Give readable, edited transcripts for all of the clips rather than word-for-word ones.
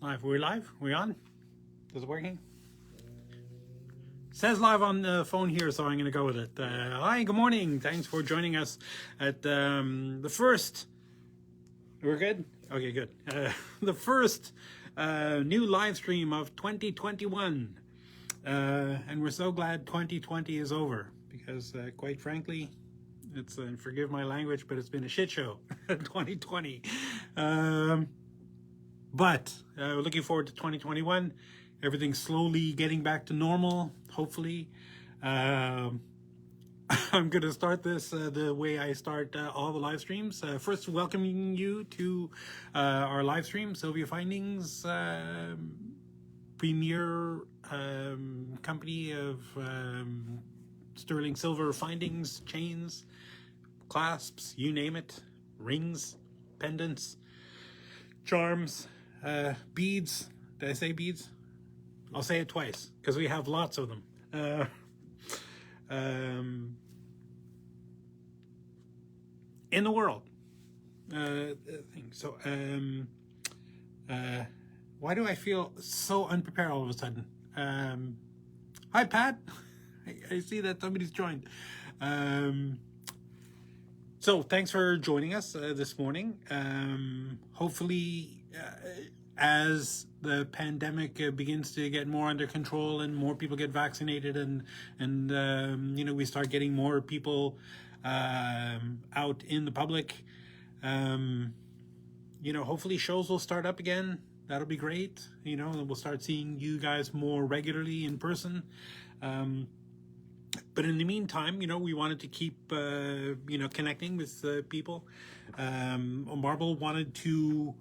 Live. We're live? We on? Is it working? Says live on the phone here, so I'm going to go with it. Hi, good morning. Thanks for joining us at the first... We're good? Okay, good. The first new live stream of 2021. And we're so glad 2020 is over because, quite frankly, it's, forgive my language, but it's been a shit show, 2020. But we're looking forward to 2021. Everything's slowly getting back to normal, hopefully. I'm going to start this the way I start all the live streams. First, welcoming you to our live stream, SilviaFindings, premier company of sterling silver findings, chains, clasps, you name it, rings, pendants, charms, beads. Did I say beads? I'll say it twice because we have lots of them. In the world. So, why do I feel so unprepared all of a sudden? Hi, Pat. I see that somebody's joined. So thanks for joining us this morning. Hopefully, as the pandemic begins to get more under control and more people get vaccinated and you know, we start getting more people out in the public, you know, hopefully shows will start up again. That'll be great. You know, we'll start seeing you guys more regularly in person. But in the meantime, you know, we wanted to keep, you know, connecting with people. Marble wanted to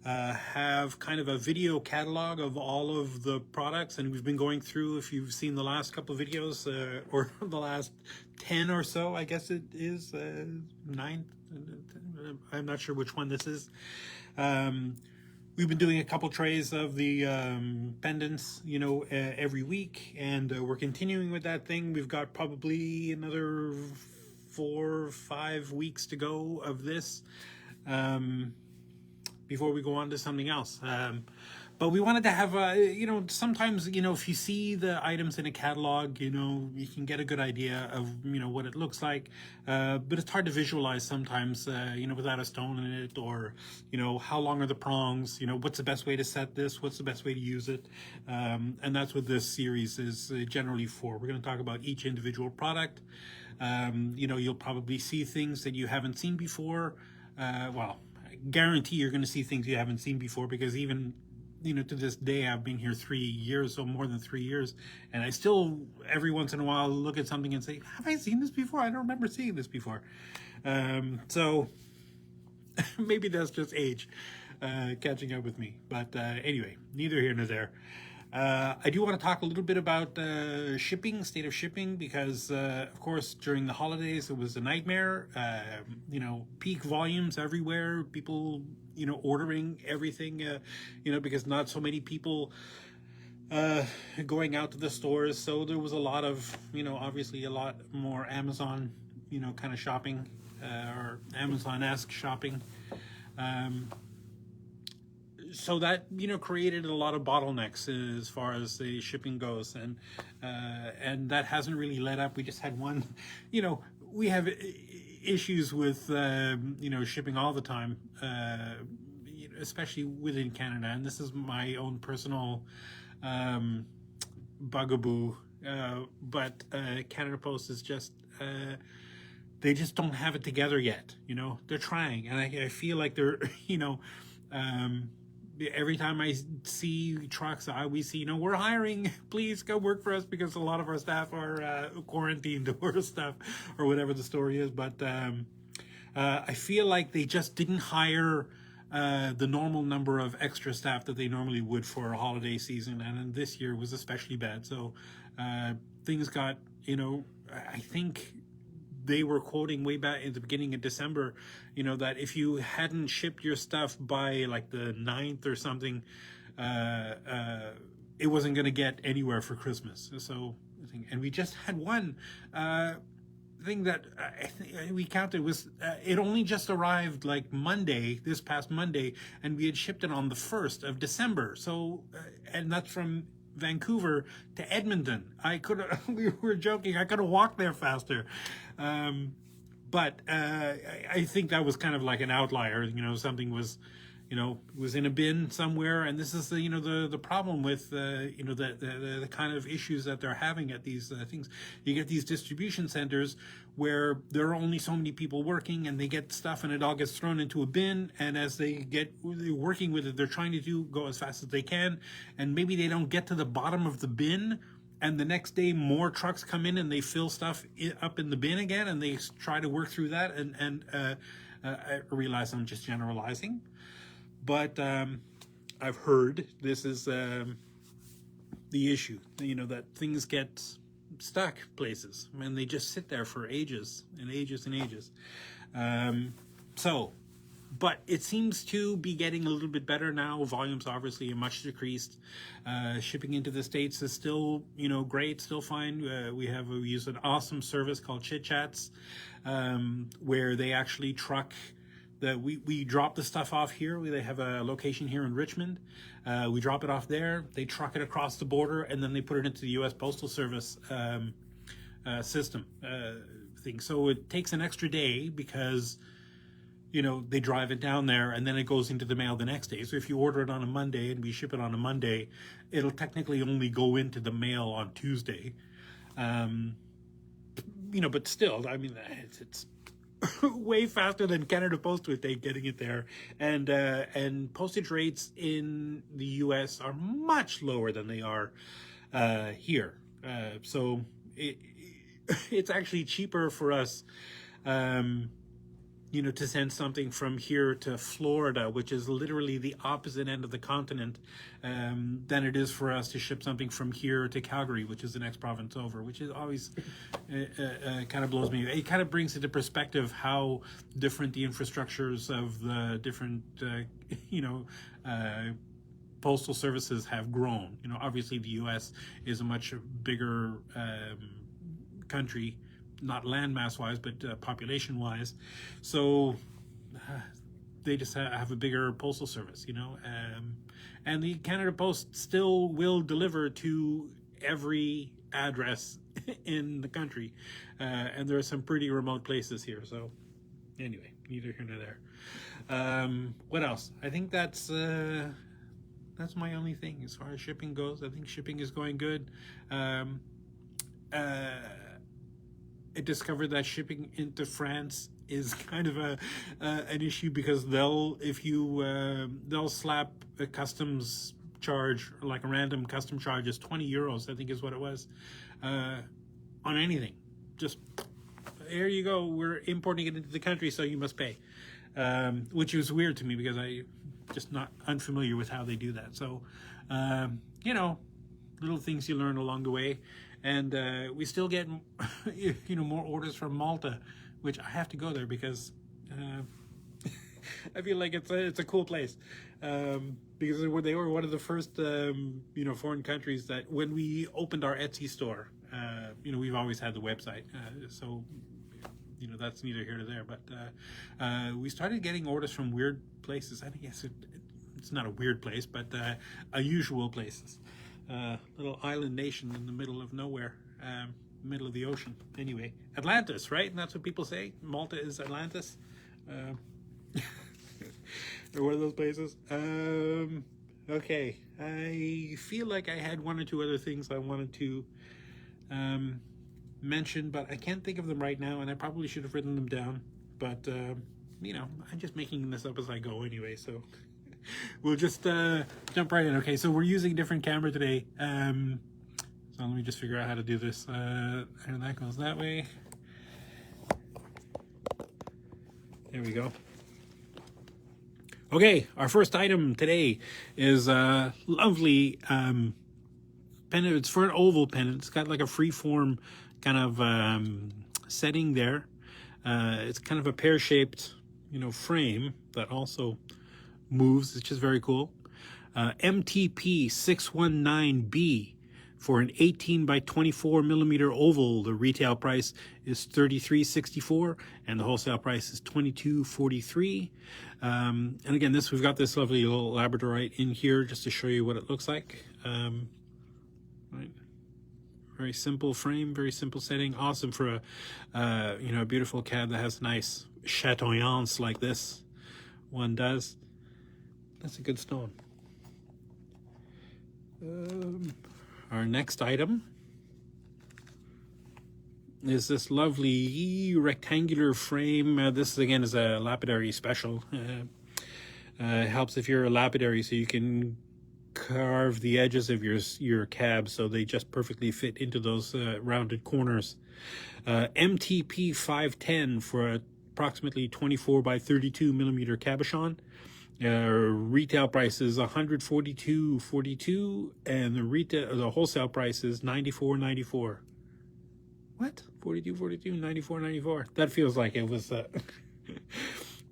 have kind of a video catalog of all of the products, and we've been going through, if you've seen the last couple of videos, or the last 10 or so, I guess it is, 9, I'm not sure which one this is. We've been doing a couple trays of the pendants, you know, every week, and we're continuing with that thing. We've got probably another 4 or 5 weeks to go of this before we go on to something else. But we wanted to have, you know, sometimes, you know, if you see the items in a catalog, you know, you can get a good idea of, you know, what it looks like. But it's hard to visualize sometimes, you know, without a stone in it, or, you know, how long are the prongs, you know, what's the best way to set this, what's the best way to use it. And that's what this series is generally for. We're going to talk about each individual product. You know, you'll probably see things that you haven't seen before. Well, I guarantee you're going to see things you haven't seen before, because even, you know, to this day, I've been here 3 years, so more than 3 years, and I still every once in a while look at something and say, have I seen this before? I don't remember seeing this before. So maybe that's just age catching up with me. But anyway, neither here nor there. I do want to talk a little bit about shipping, state of shipping, because of course during the holidays it was a nightmare. You know, peak volumes everywhere, people, you know, ordering everything, you know, because not so many people going out to the stores. So there was a lot of, you know, obviously a lot more Amazon, you know, kind of shopping, or Amazon-esque shopping. So that, you know, created a lot of bottlenecks as far as the shipping goes, and that hasn't really let up. We just had one, you know, we have issues with, you know, shipping all the time, especially within Canada, and this is my own personal bugaboo, but Canada Post is just, they just don't have it together yet, you know. They're trying, and I feel like they're, you know, every time I see trucks, we see, you know, we're hiring, please come work for us, because a lot of our staff are quarantined or stuff, or whatever the story is. But I feel like they just didn't hire the normal number of extra staff that they normally would for a holiday season, and this year was especially bad. So things got, you know, I think they were quoting way back in the beginning of December, you know, that if you hadn't shipped your stuff by like the 9th or something, it wasn't going to get anywhere for Christmas. So, and we just had one thing that we counted was it only just arrived like Monday, this past Monday, and we had shipped it on the 1st of December. So, and that's from Vancouver to Edmonton. I could we were joking, I could have walked there faster. But I think that was kind of like an outlier. Something was, was in a bin somewhere, and this is the problem with the kind of issues that they're having at these things. You get these distribution centers where there are only so many people working, and they get stuff, and it all gets thrown into a bin. And as they get working with it, they're trying to go as fast as they can, and maybe they don't get to the bottom of the bin. And the next day, more trucks come in and they fill stuff up in the bin again, and they try to work through that. And I realize I'm just generalizing, but I've heard this is the issue. That things get stuck places, and they just sit there for ages and ages and ages. But it seems to be getting a little bit better now. Volumes obviously are much decreased. Shipping into the States is still, great, still fine. We use an awesome service called Chit Chats, where they actually truck we drop the stuff off here. They have a location here in Richmond. We drop it off there. They truck it across the border, and then they put it into the U.S. Postal Service system thing. So it takes an extra day because they drive it down there, and then it goes into the mail the next day. So if you order it on a Monday and we ship it on a Monday, it'll technically only go into the mail on Tuesday. But still, I mean, it's way faster than Canada Post would take getting it there. And postage rates in the U.S. are much lower than they are here. So it's actually cheaper for us to send something from here to Florida, which is literally the opposite end of the continent, than it is for us to ship something from here to Calgary, which is the next province over, which is always kind of blows me. It kind of brings into perspective how different the infrastructures of the different, postal services have grown. Obviously the U.S. is a much bigger country, not landmass wise, but population wise. So they just have a bigger postal service, and the Canada Post still will deliver to every address in the country. And there are some pretty remote places here. So anyway, neither here nor there. What else? I think that's my only thing as far as shipping goes. I think shipping is going good. I discovered that shipping into France is kind of an issue because they'll slap a customs charge, like a random custom charge, is 20 euros, I think is what it was, on anything. Just, here you go, we're importing it into the country, so you must pay. Which is weird to me because I just not unfamiliar with how they do that. So, little things you learn along the way. And we still get, more orders from Malta, which I have to go there because I feel like it's a cool place. Because they were one of the first, foreign countries that when we opened our Etsy store, we've always had the website. So, that's neither here nor there. But we started getting orders from weird places. I guess it's not a weird place, but unusual places. Little island nation in the middle of nowhere, middle of the ocean. Anyway, Atlantis, right? And that's what people say. Malta is Atlantis. Or one of those places. Okay, I feel like I had one or two other things I wanted to mention, but I can't think of them right now, and I probably should have written them down. But I'm just making this up as I go anyway, so. We'll just jump right in. Okay, so we're using a different camera today. So let me just figure out how to do this. And that goes that way. There we go. Okay, our first item today is a lovely pendant. It's for an oval pendant. It's got like a free-form kind of setting there. It's kind of a pear-shaped, frame that also moves. It's just very cool. MTP 619B For an 18 by 24 millimeter oval, the retail price is $33.64 and the wholesale price is $22.43. And again, we've got this lovely little labradorite in here just to show you what it looks like. Right. Very simple frame, very simple setting. Awesome for a a beautiful cab that has nice chatoyance like this one does. That's a good stone. Our next item is this lovely rectangular frame. This again is a lapidary special. It helps if you're a lapidary, so you can carve the edges of your cab so they just perfectly fit into those rounded corners. MTP 510 for approximately 24 by 32 millimeter cabochon. Retail price is $142.42 and the wholesale price is $94.94. What? $42.42, $94.94. That feels like it was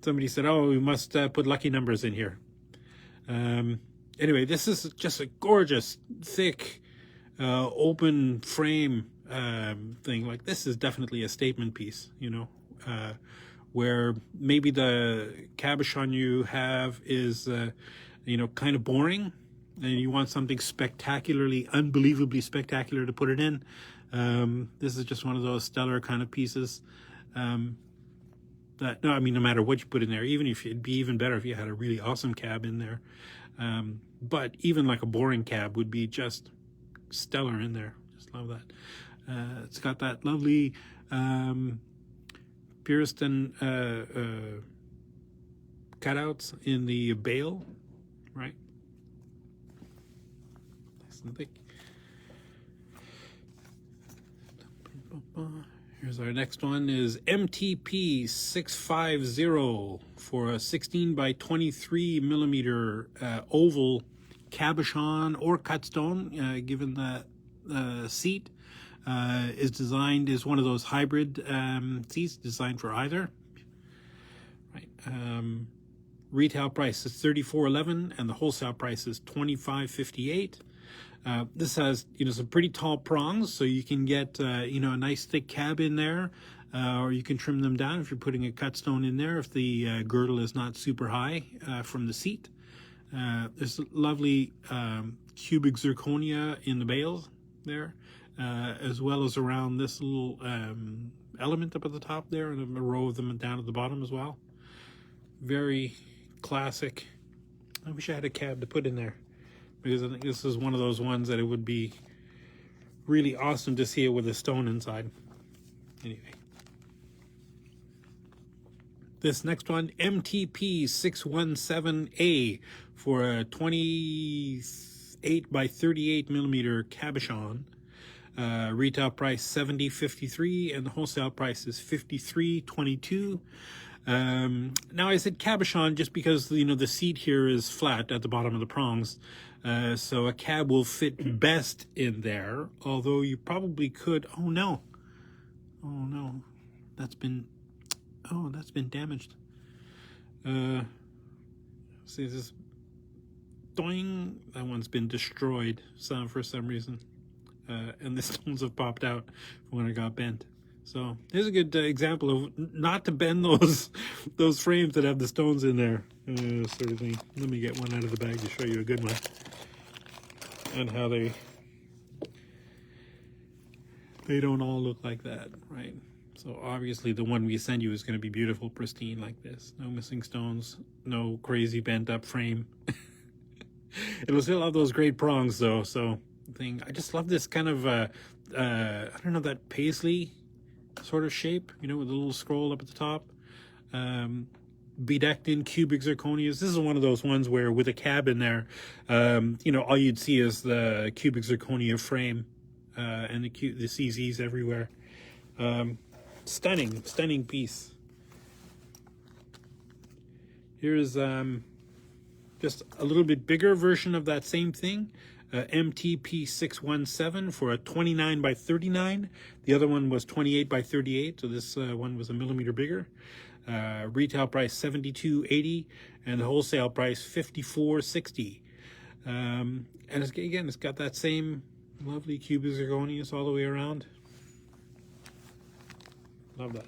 somebody said, oh, we must put lucky numbers in here. Anyway, this is just a gorgeous, thick, open frame thing. Like, this is definitely a statement piece, where maybe the cabochon you have is, kind of boring, and you want something spectacularly, unbelievably spectacular to put it in. This is just one of those stellar kind of pieces. No matter what you put in there, even if it'd be even better if you had a really awesome cab in there. But even like a boring cab would be just stellar in there. Just love that. It's got that lovely Puritan cutouts in the bail, right? Nice and thick. Here's our next one is MTP 650 for a 16 by 23 millimeter oval cabochon or cut stone, given the seat is one of those hybrid seats designed for either. Right. Retail price is $34.11 and the wholesale price is $25.58. This has some pretty tall prongs, so you can get a nice thick cab in there, or you can trim them down if you're putting a cut stone in there if the girdle is not super high from the seat. There's lovely cubic zirconia in the bail there, as well as around this little element up at the top there, and a row of them down at the bottom as well. Very classic. I wish I had a cab to put in there, because I think this is one of those ones that it would be really awesome to see it with a stone inside. Anyway. This next one, MTP 617A for a 28 by 38 millimeter cabochon. Retail price $70.53 and the wholesale price is $53.22. Now I said cabochon just because the seat here is flat at the bottom of the prongs, so a cab will fit best in there. Although you probably could. Oh no, that's been damaged. See this? Doing, that one's been destroyed for some reason, and the stones have popped out when it got bent. So here's a good example of not to bend those frames that have the stones in there, sort of thing. Let me get one out of the bag to show you a good one, and how they don't all look like that, right? So obviously the one we send you is going to be beautiful, pristine like this. No missing stones, no crazy bent up frame. It'll still have those great prongs though. So I just love this kind of I don't know, that paisley sort of shape, with a little scroll up at the top, bedecked in cubic zirconias. This is one of those ones where with a cab in there, all you'd see is the cubic zirconia frame, and the CZs everywhere. Stunning piece. Here's just a little bit bigger version of that same thing. MTP 617 for a 29 by 39. The other one was 28 by 38, so this one was a millimeter bigger. Retail price $72.80 and the wholesale price $54.60. And it's got that same Lovely cubic zirconias all the way around. Love that.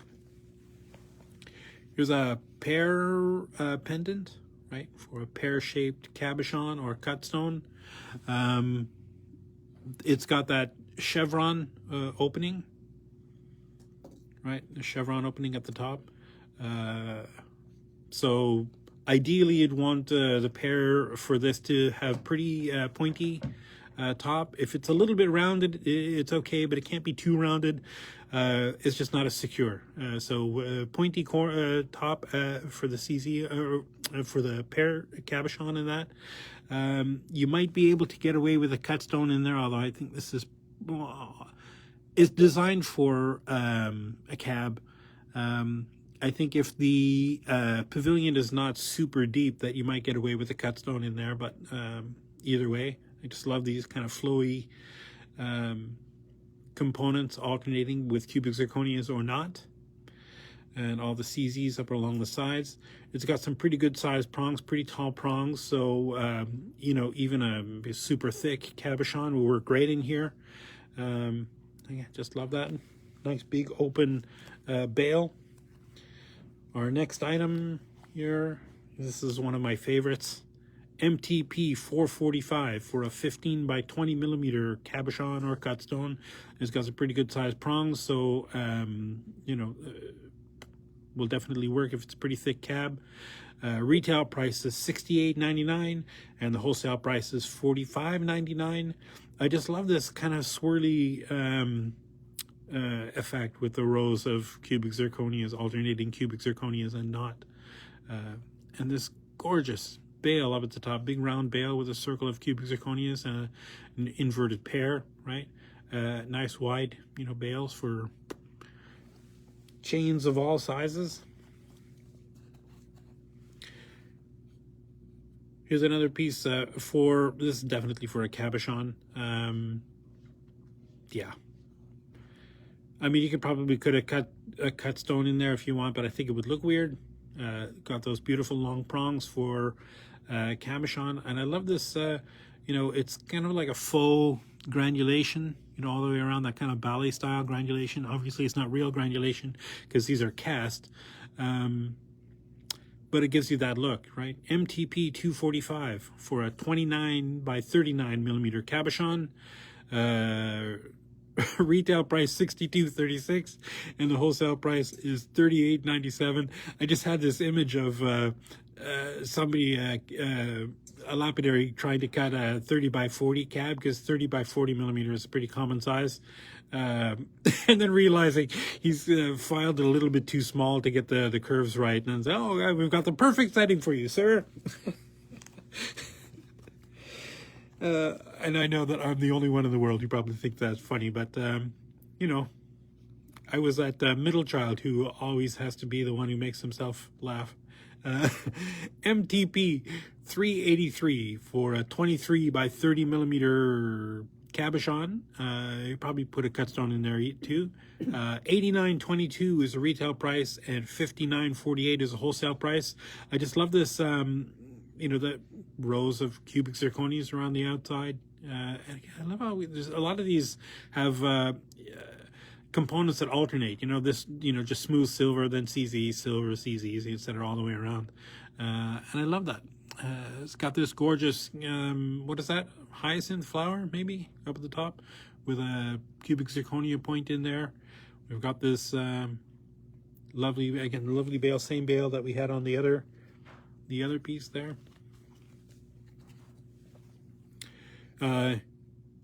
Here's a pear pendant, right, for a pear-shaped cabochon or cut stone. It's got that chevron opening, right? The chevron opening at the top. So ideally, you'd want the pear for this to have pretty pointy top. If it's a little bit rounded, it's okay, but it can't be too rounded. It's just not as secure. So pointy top for the CZ for the pear cabochon and that. You might be able to get away with a cut stone in there, although I think this is it's designed for a cab. I think if the pavilion is not super deep, that you might get away with a cut stone in there, but either way, I just love these kind of flowy components alternating with cubic zirconias or not. And all the CZs up along the sides. It's got some pretty good sized prongs, pretty tall prongs. So, you know, even a super thick cabochon will work great in here. Yeah, just love that. Nice big open bail. Our next item here, this is one of my favorites. MTP 445 for a 15 by 20 millimeter cabochon or cut stone. It's got some pretty good sized prongs. So, you know, will definitely work if it's a pretty thick cab. Retail price is $68.99 and the wholesale price is $45.99. I just love this kind of swirly effect with the rows of cubic zirconias, alternating cubic zirconias and not. And this gorgeous bail up at the top, big round bail with a circle of cubic zirconias and an inverted pear, right? Nice wide, you know, bails for chains of all sizes. Here's another piece for, this is definitely for a cabochon. Yeah. I mean, you could probably cut a cut stone in there if you want, but I think it would look weird. Got those beautiful long prongs for cabochon. And I love this, you know, it's kind of like a faux granulation, you know, all the way around, that kind of ballet style granulation. Obviously it's not real granulation because these are cast, but it gives you that look, right? MTP 245 for a 29 by 39 millimeter cabochon. Retail price $62.36 and the wholesale price is $38.97. I just had this image of somebody, a lapidary, trying to cut a 30 by 40 cab, because 30 by 40 millimeters is a pretty common size, and then realizing he's filed it a little bit too small to get the curves right, and said, oh, we've got the perfect setting for you, sir. And I know that I'm the only one in the world who probably think that's funny, but, you know, I was that middle child who always has to be the one who makes himself laugh. MTP 383 for a 23 by 30 millimeter cabochon. You probably put a cut stone in there too. $89.22 is the retail price and $59.48 is the wholesale price. I just love this, you know, the rows of cubic zirconias around the outside. And I love how there's a lot of these have components that alternate, you know, this, you know, just smooth silver, then CZ, silver, CZs, etc., all the way around. And I love that. It's got this gorgeous, what is that? Hyacinth flower, maybe, up at the top with a cubic zirconia point in there. We've got this lovely, again, lovely bail, same bail that we had on the other piece there.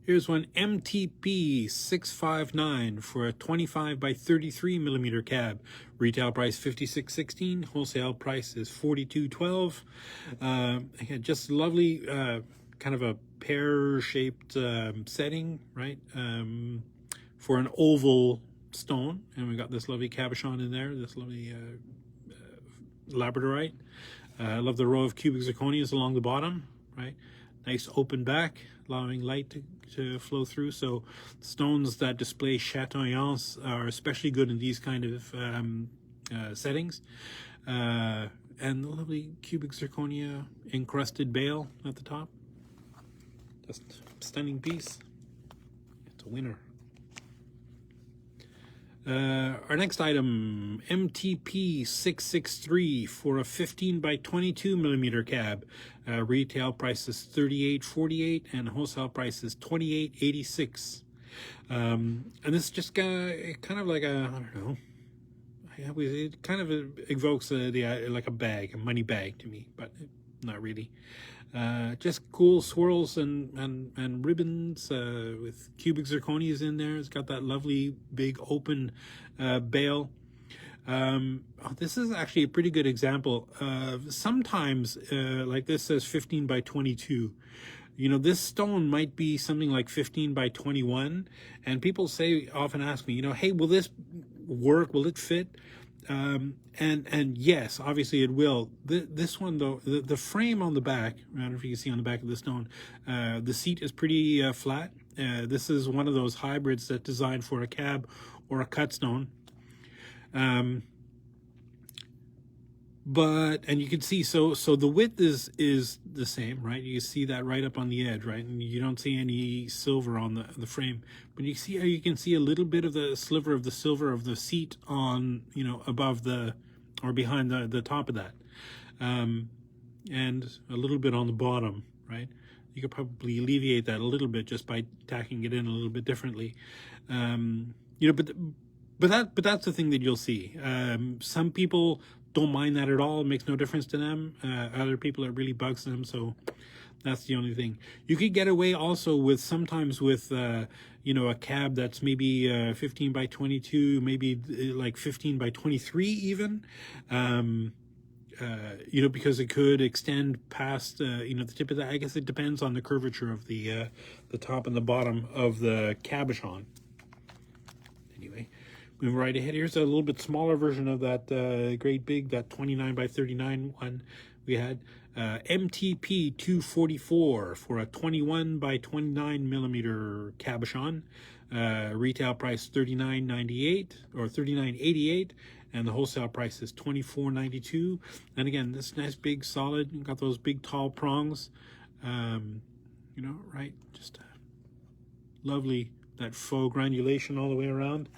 Here's one, MTP 659 for a 25 by 33 millimeter cab. Retail price $56.16. Wholesale price is $42.12. Again, just lovely, kind of a pear-shaped setting, right? For an oval stone, and we got this lovely cabochon in there. This lovely labradorite. I love the row of cubic zirconias along the bottom, right? Nice open back, allowing light to flow through. So stones that display chatoyance are especially good in these kind of settings. And the lovely cubic zirconia encrusted bail at the top. Just stunning piece. the winner. Our next item, MTP 663 for a 15 by 22 millimeter cab. Retail price is $38.48 and wholesale price is $28.86. And this just kind of like a, I don't know, it kind of evokes like a bag, a money bag to me, but not really. Just cool swirls and ribbons with cubic zirconias in there. It's got that lovely big open bail. This is actually a pretty good example. Sometimes, like this says 15 by 22. You know, this stone might be something like 15 by 21. And people often ask me, you know, hey, will this work? Will it fit? And yes, obviously it will. This one though, the frame on the back, I don't know if you can see on the back of the stone, the seat is pretty flat. This is one of those hybrids that's designed for a cab or a cut stone. And you can see, so the width is the same, right? You see that right up on the edge, right? And you don't see any silver on the frame, but you see how you can see a little bit of the sliver of the silver of the seat on, you know, above or behind the top of that, and a little bit on the bottom, right? You could probably alleviate that a little bit just by tacking it in a little bit differently, you know. But that's the thing that you'll see. Some people don't mind that at all. It makes no difference to them. Other people, it really bugs them. So that's the only thing. You could get away also with sometimes with, you know, a cab that's maybe 15 by 22, maybe like 15 by 23 even. You know, because it could extend past, you know, the tip of that. I guess it depends on the curvature of the top and the bottom of the cabochon. Anyway. Moving right ahead, here's a little bit smaller version of that great big, that 29 by 39 one we had. MTP 244 for a 21 by 29 millimeter cabochon. Retail price $39.98 or $39.88, and the wholesale price is $24.92. And again, this nice big solid, got those big tall prongs, you know, right? Just lovely, that faux granulation all the way around.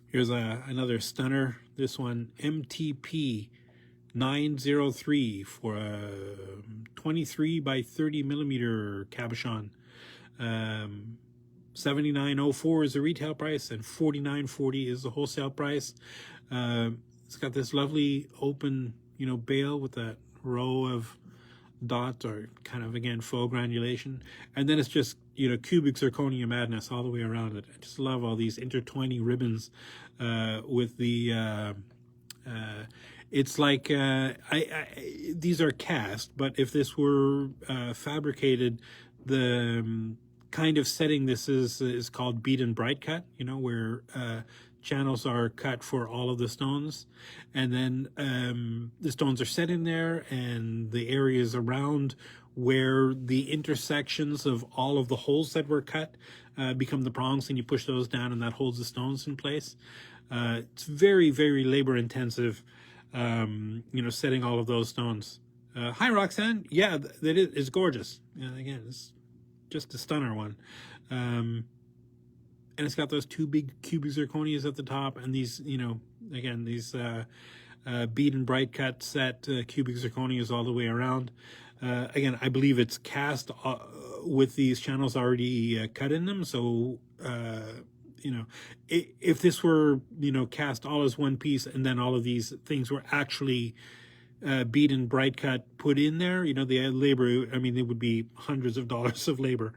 Here's another stunner. This one, MTP 903 for a 23 by 30 millimeter cabochon. $79.04 is the retail price and $49.40 is the wholesale price. It's got this lovely open, you know, bail with that row of dots, or kind of, again, faux granulation, and then it's just, you know, cubic zirconia madness all the way around it. I just love all these intertwining ribbons with the it's like these are cast, but if this were fabricated, the kind of setting this is called bead and bright cut, you know, where channels are cut for all of the stones, and then the stones are set in there, and the areas around where the intersections of all of the holes that were cut become the prongs, and you push those down, and that holds the stones in place. It's very, very labor intensive, you know, setting all of those stones. Hi, Roxanne. Yeah, that is gorgeous. And again, it's just a stunner one. And it's got those two big cubic zirconias at the top, and these, you know, again, these bead and bright cut set cubic zirconias all the way around. Again, I believe it's cast with these channels already cut in them. So, you know, if this were, you know, cast all as one piece, and then all of these things were actually bead and bright cut put in there, you know, the labor, I mean, it would be hundreds of dollars of labor.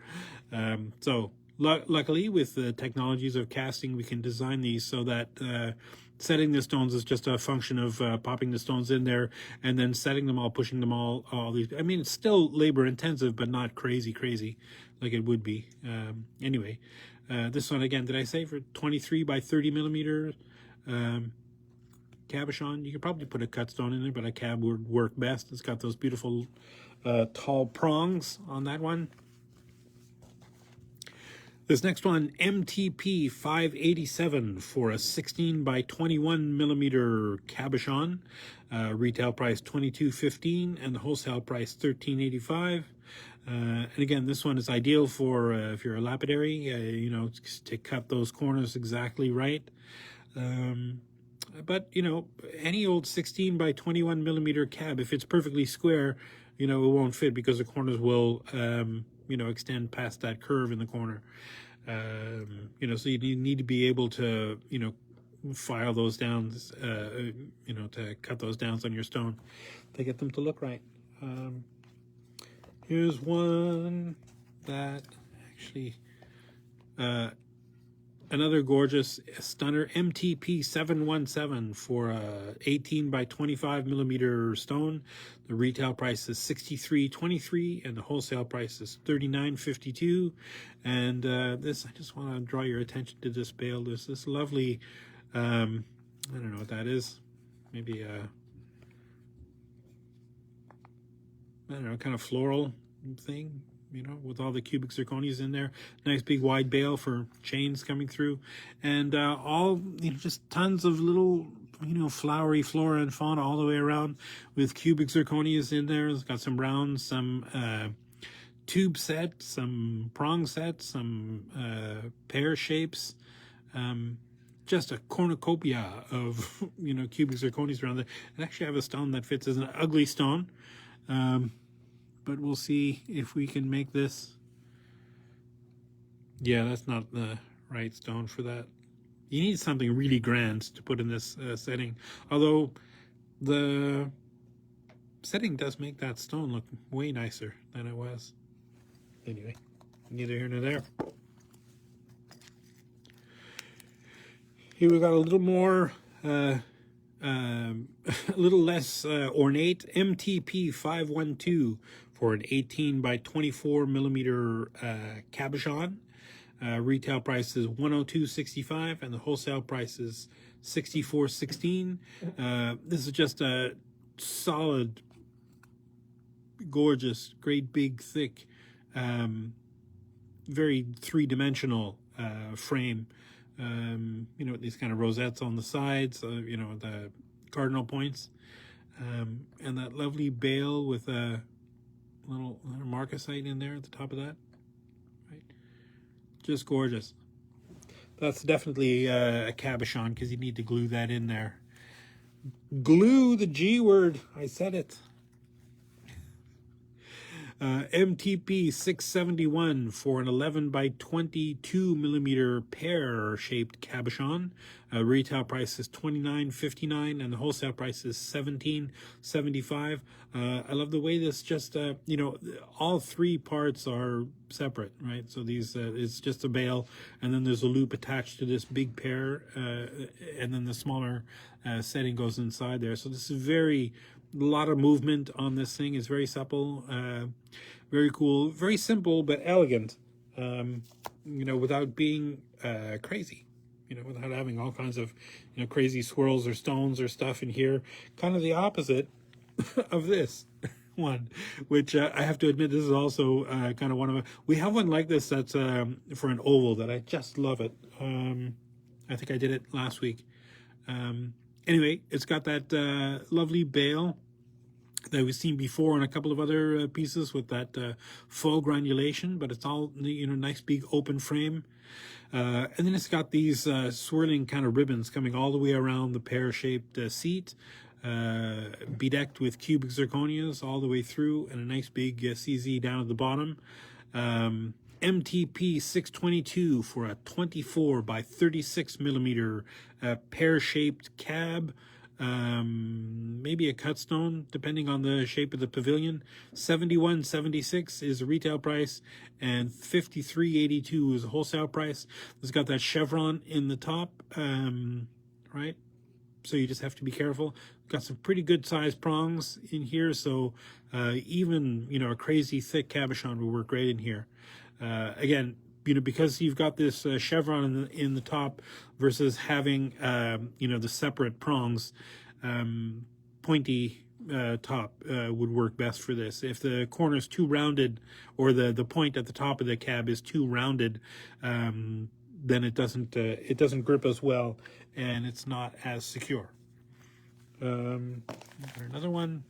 So luckily, with the technologies of casting, we can design these so that setting the stones is just a function of popping the stones in there and then setting them all, pushing them all these. I mean, it's still labor intensive, but not crazy like it would be. Anyway, this one, again, did I say for 23 by 30 millimeter cabochon? You could probably put a cut stone in there, but a cab would work best. It's got those beautiful tall prongs on that one. This next one, MTP 587 for a 16 by 21 millimeter cabochon. Retail price $22.15 and the wholesale price $13.85. And again, this one is ideal for if you're a lapidary, you know, to cut those corners exactly right. But you know, any old 16 by 21 millimeter cab, if it's perfectly square, you know, it won't fit because the corners will you know, extend past that curve in the corner. You know, so you need to be able to, you know, file those downs, you know, to cut those downs on your stone to get them to look right. Here's one that actually, another gorgeous stunner, MTP 717 for a 18 by 25 millimeter stone. The retail price is $63.23 and the wholesale price is $39.52. And this, I just want to draw your attention to this bale. There's this lovely, I don't know what that is. Maybe I don't know, kind of floral thing, you know, with all the cubic zirconias in there. Nice big wide bale for chains coming through, and all, you know, just tons of little, you know, flowery flora and fauna all the way around with cubic zirconias in there. It's got some rounds, some tube set, some prong sets, some pear shapes. Just a cornucopia of, you know, cubic zirconias around there. And actually I have a stone that fits as an ugly stone. But we'll see if we can make this. Yeah, that's not the right stone for that. You need something really grand to put in this setting. Although the setting does make that stone look way nicer than it was. Anyway, neither here nor there. Here we got a little more, a little less ornate, MTP 512 for an 18 by 24 millimeter cabochon. Retail price is $102.65 and the wholesale price is $64.16. This is just a solid, gorgeous, great big thick, very three-dimensional frame. You know, these kind of rosettes on the sides, you know, the cardinal points, and that lovely bale with a little marcasite in there at the top of that, right? Just gorgeous. That's definitely a cabochon because you need to glue that in there. Glue, the G word, I said it. MTP 671 for an 11 by 22 millimeter pear-shaped cabochon. Retail price is $29.59 and the wholesale price is $17.75. I love the way this just, you know, all three parts are separate, right? So these, it's just a bale, and then there's a loop attached to this big pear, and then the smaller setting goes inside there. So this is a lot of movement on this thing. It's very supple, very cool, very simple but elegant, you know, without being crazy, you know, without having all kinds of, you know, crazy swirls or stones or stuff in here. Kind of the opposite of this one, which I have to admit, this is also kind of one of we have one like this that's for an oval that I just love it. I think I did it last week. Anyway, it's got that lovely bale that we've seen before on a couple of other pieces with that faux granulation, but it's all, you know, nice big open frame. And then it's got these swirling kind of ribbons coming all the way around the pear-shaped seat, bedecked with cubic zirconias all the way through, and a nice big CZ down at the bottom. MTP 622 for a 24 by 36 millimeter pear-shaped cab, maybe a cut stone depending on the shape of the pavilion. $71.76 is the retail price and $53.82 is the wholesale price. It's got that chevron in the top, right? So you just have to be careful. Got some pretty good sized prongs in here, so even, you know, a crazy thick cabochon will work great in here. Again, you know, because you've got this chevron in the top versus having, you know, the separate prongs, pointy top would work best for this. If the corner is too rounded, or the point at the top of the cab is too rounded, then it doesn't grip as well, and it's not as secure. Another one,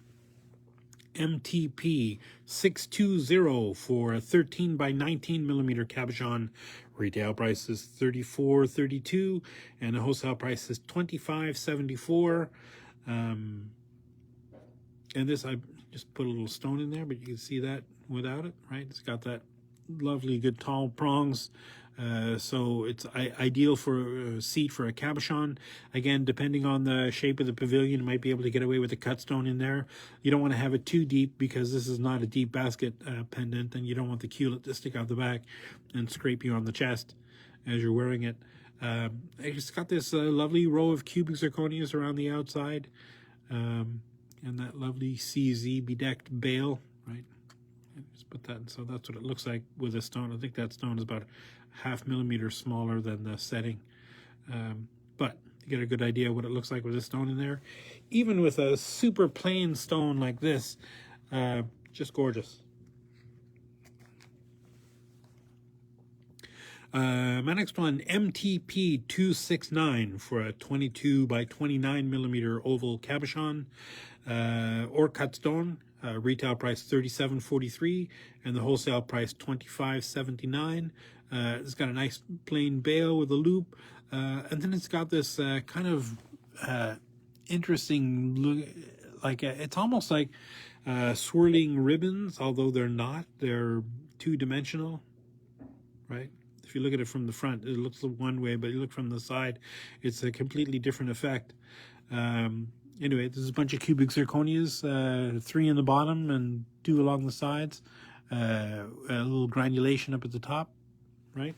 MTP 620 for a 13 by 19 millimeter cabochon. Retail price is $34.32, and the wholesale price is $25.74. And this, I just put a little stone in there, but you can see that without it, right? It's got that lovely, good tall prongs. So it's ideal for a seat for a cabochon. Again, depending on the shape of the pavilion, you might be able to get away with a cut stone in there. You don't want to have it too deep, because this is not a deep basket pendant, and you don't want the culet to stick out the back and scrape you on the chest as you're wearing it. It's got this lovely row of cubic zirconias around the outside, and that lovely CZ bedecked bail, right? Just put that, so that's what it looks like with a stone. I think that stone is about 0.5 millimeter smaller than the setting, but you get a good idea what it looks like with a stone in there. Even with a super plain stone like this, just gorgeous. My next one, MTP 269 for a 22 by 29 millimeter oval cabochon or cut stone. Retail price $37.43, and the wholesale price $25.79. It's got a nice plain bail with a loop, and then it's got this kind of interesting look, like it's almost like swirling ribbons, although they're not. They're two-dimensional, right? If you look at it from the front, it looks one way, but you look from the side, it's a completely different effect. Anyway, there's a bunch of cubic zirconias, 3 in the bottom and 2 along the sides. A little granulation up at the top, right?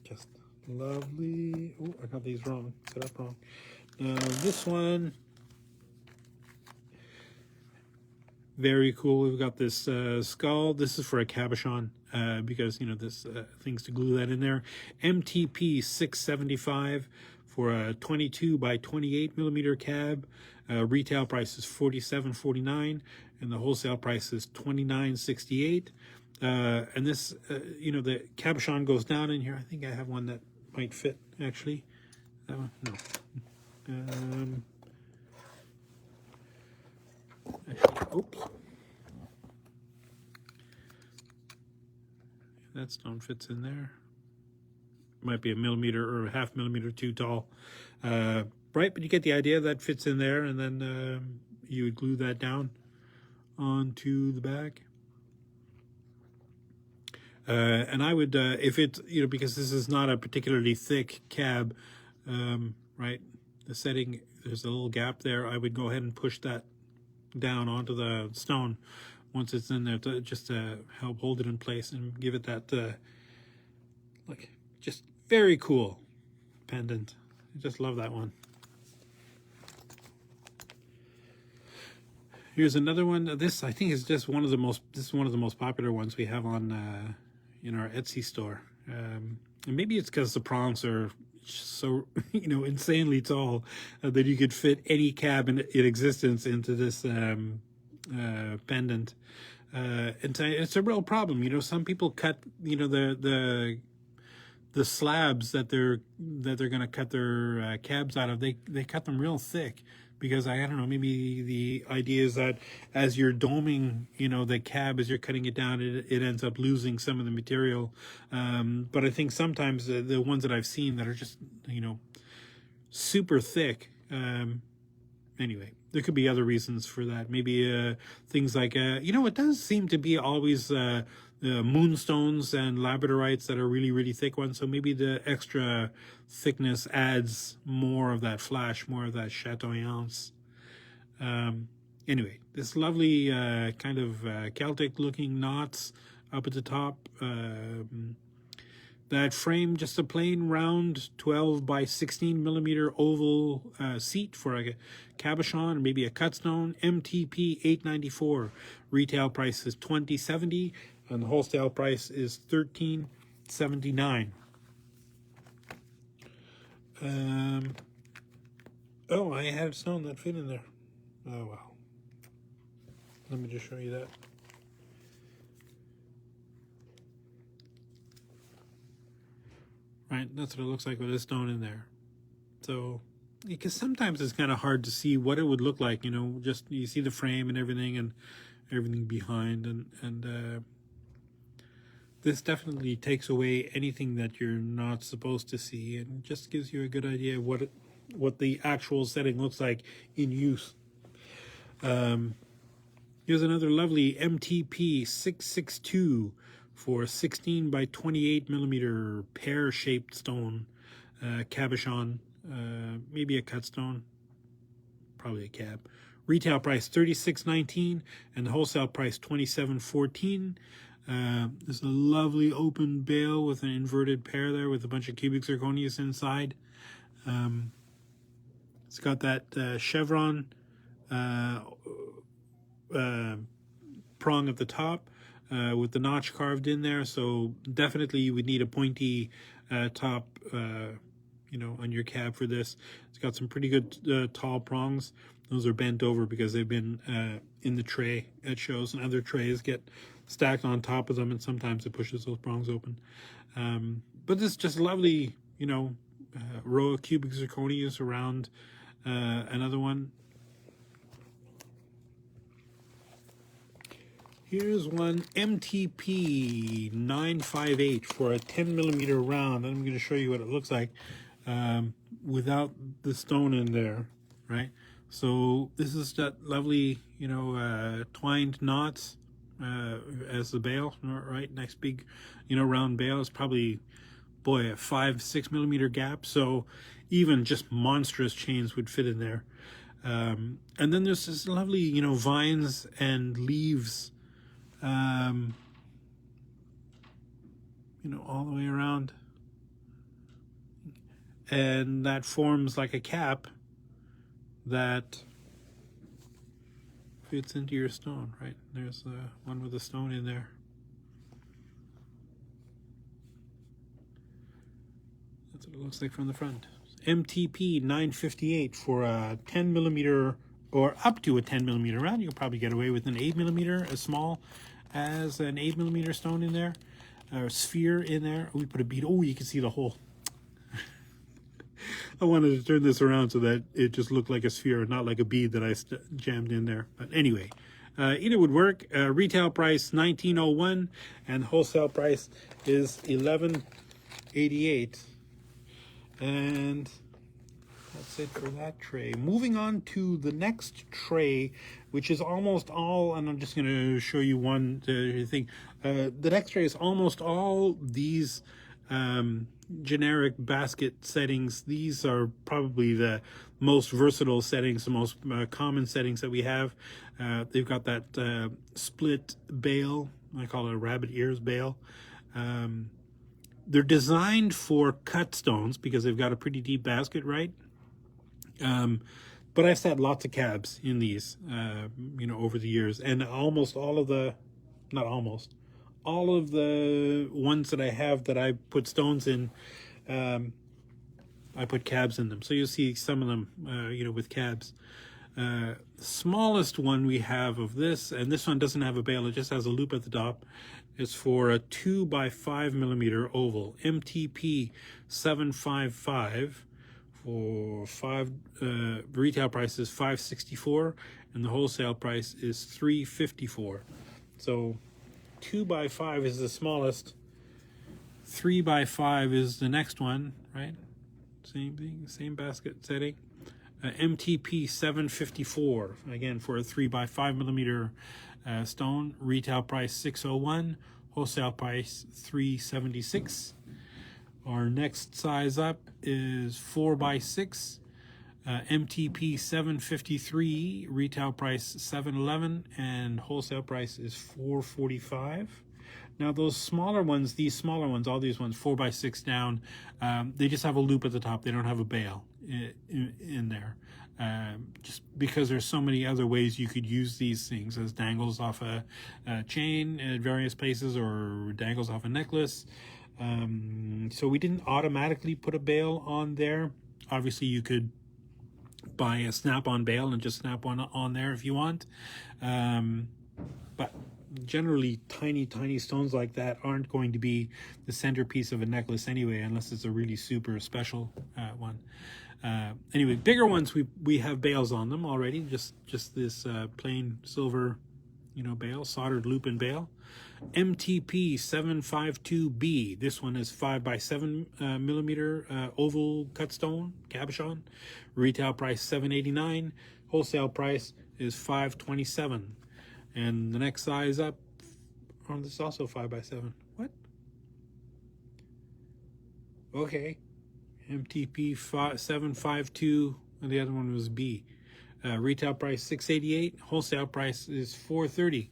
Just lovely. Oh, I got these wrong, set up wrong. This one, very cool. We've got this skull. This is for a cabochon, because, you know, this things to glue that in there. MTP 675 for a 22 by 28 millimeter cab. Retail price is $47.49, and the wholesale price is $29.68. And this, you know, the cabochon goes down in here. I think I have one that might fit, actually. That one? No. Oops. That stone fits in there. Might be a millimeter or a 0.5 millimeter too tall. Right, but you get the idea. That fits in there, and then you would glue that down onto the back. And I would, if it, you know, because this is not a particularly thick cab, right, the setting, there's a little gap there, I would go ahead and push that down onto the stone once it's in there, to just help hold it in place and give it that, like, just very cool pendant. I just love that one. Here's another one. This, I think, is just one of the most, this is one of the most popular ones we have on in our Etsy store. And maybe it's because the prongs are so, you know, insanely tall that you could fit any cab in existence into this pendant. And it's a real problem. You know, some people cut, you know, the slabs that they're going to cut their cabs out of. They cut them real thick, because I don't know, maybe the idea is that as you're doming, you know, the cab, as you're cutting it down, it ends up losing some of the material. But I think sometimes the ones that I've seen that are just, you know, super thick. Anyway, there could be other reasons for that. Maybe things like, you know, it does seem to be always moonstones and labradorites that are really, really thick ones. So maybe the extra thickness adds more of that flash, more of that chatoyance. Anyway, this lovely kind of Celtic looking knots up at the top. That frame, just a plain round 12 by 16 millimeter oval seat for a cabochon, maybe a cut stone. MTP $8.94. Retail price is $20.70, and the wholesale price is $13.79. Oh, I had a stone that fit in there. Oh well. Let me just show you that. Right, that's what it looks like with a stone in there. So, because sometimes it's kind of hard to see what it would look like, you know, just you see the frame and everything behind, and this definitely takes away anything that you're not supposed to see, and just gives you a good idea of what the actual setting looks like in use. Here's another lovely MTP 662 for 16 by 28 millimeter pear-shaped stone, cabochon, maybe a cut stone, probably a cab. Retail price $36.19 and the wholesale price $27.14. There's a lovely open bale with an inverted pear there with a bunch of cubic zirconias inside. It's got that chevron prong at the top with the notch carved in there, so definitely you would need a pointy top you know, on your cab for this. It's got some pretty good tall prongs. Those are bent over because they've been in the tray at shows, and other trays get stacked on top of them, and sometimes it pushes those prongs open. But this is just lovely, you know, row of cubic zirconias around another one. Here's one MTP 958 for a 10 millimeter round. I'm going to show you what it looks like without the stone in there, right? So this is that lovely, you know, twined knots as the bail, right? Nice big, you know, round bail. It's probably, boy, a 5-6 millimeter gap. So even just monstrous chains would fit in there. And then there's this lovely, you know, vines and leaves, you know, all the way around, and that forms like a cap that fits into your stone, right? There's one with a stone in there. That's what it looks like from the front. MTP 958 for a 10 millimeter or up to a 10 millimeter round. You can probably get away with an 8 millimeter, as small as an 8 millimeter stone in there, or sphere in there. We put a bead. Oh, you can see the hole. I wanted to turn this around so that it just looked like a sphere, not like a bead that I jammed in there. But anyway, either would work. Retail price $19.01 and wholesale price is $11.88. And that's it for that tray. Moving on to the next tray, which is almost all, and I'm just going to show you one thing. The next tray is almost all these generic basket settings. These are probably the most versatile settings, the most common settings that we have. They've got that split bail. I call it a rabbit ears bail. They're designed for cut stones because they've got a pretty deep basket, right? But I've sat lots of cabs in these, you know, over the years, and almost all of the, not almost, all of the ones that I have that I put stones in, I put cabs in them. So you'll see some of them, you know, with cabs. The smallest one we have of this, and this one doesn't have a bail, it just has a loop at the top. It's for a 2 by 5 millimeter oval, MTP 755 for retail price is $5.64 and the wholesale price is $3.54. So 2 by 5 is the smallest, 3 by 5 is the next one, right? Same thing, same basket setting. MTP 754 again for a 3 by 5 millimeter stone. Retail price $6.01, wholesale price $3.76. Our next size up is 4 by 6, MTP 753, retail price $7.11, and wholesale price is $4.45. Now those smaller ones, these smaller ones, all these ones 4 by 6 down, they just have a loop at the top. They don't have a bail in there. Just because there's so many other ways you could use these things as dangles off a chain at various places or dangles off a necklace. So we didn't automatically put a bail on there. Obviously you could buy a snap-on bail and just snap one on there if you want. But generally tiny stones like that aren't going to be the centerpiece of a necklace anyway, unless it's a really super special one. Anyway, bigger ones, we have bails on them already, just this plain silver, bail, soldered lupin bail. MTP 752B. This one is 5x7 millimeter oval cut stone cabochon. Retail price $7.89. Wholesale price is $5.27. And the next size up, this is also 5x7. What? Okay. MTP 752, and the other one was B. Retail price $6.88. Wholesale price is $4.30.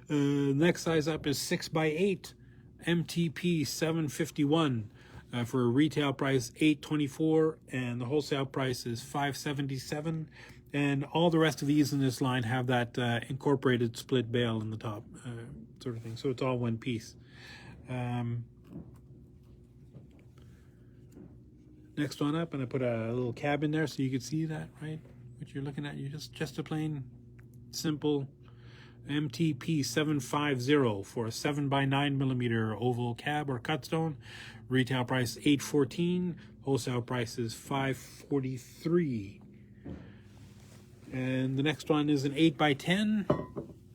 Next size up is 6x8, MTP 751, for a retail price $8.24, and the wholesale price is $5.77. And all the rest of these in this line have that incorporated split bail in the top, sort of thing. So it's all one piece. Next one up, and I put a little cab in there so you can see that, right? What you're looking at, you just a plain, simple MTP 750 for a 7x9 millimeter oval cab or cut stone. Retail price $8.14. Wholesale price is $5.43. And the next one is an 8x10,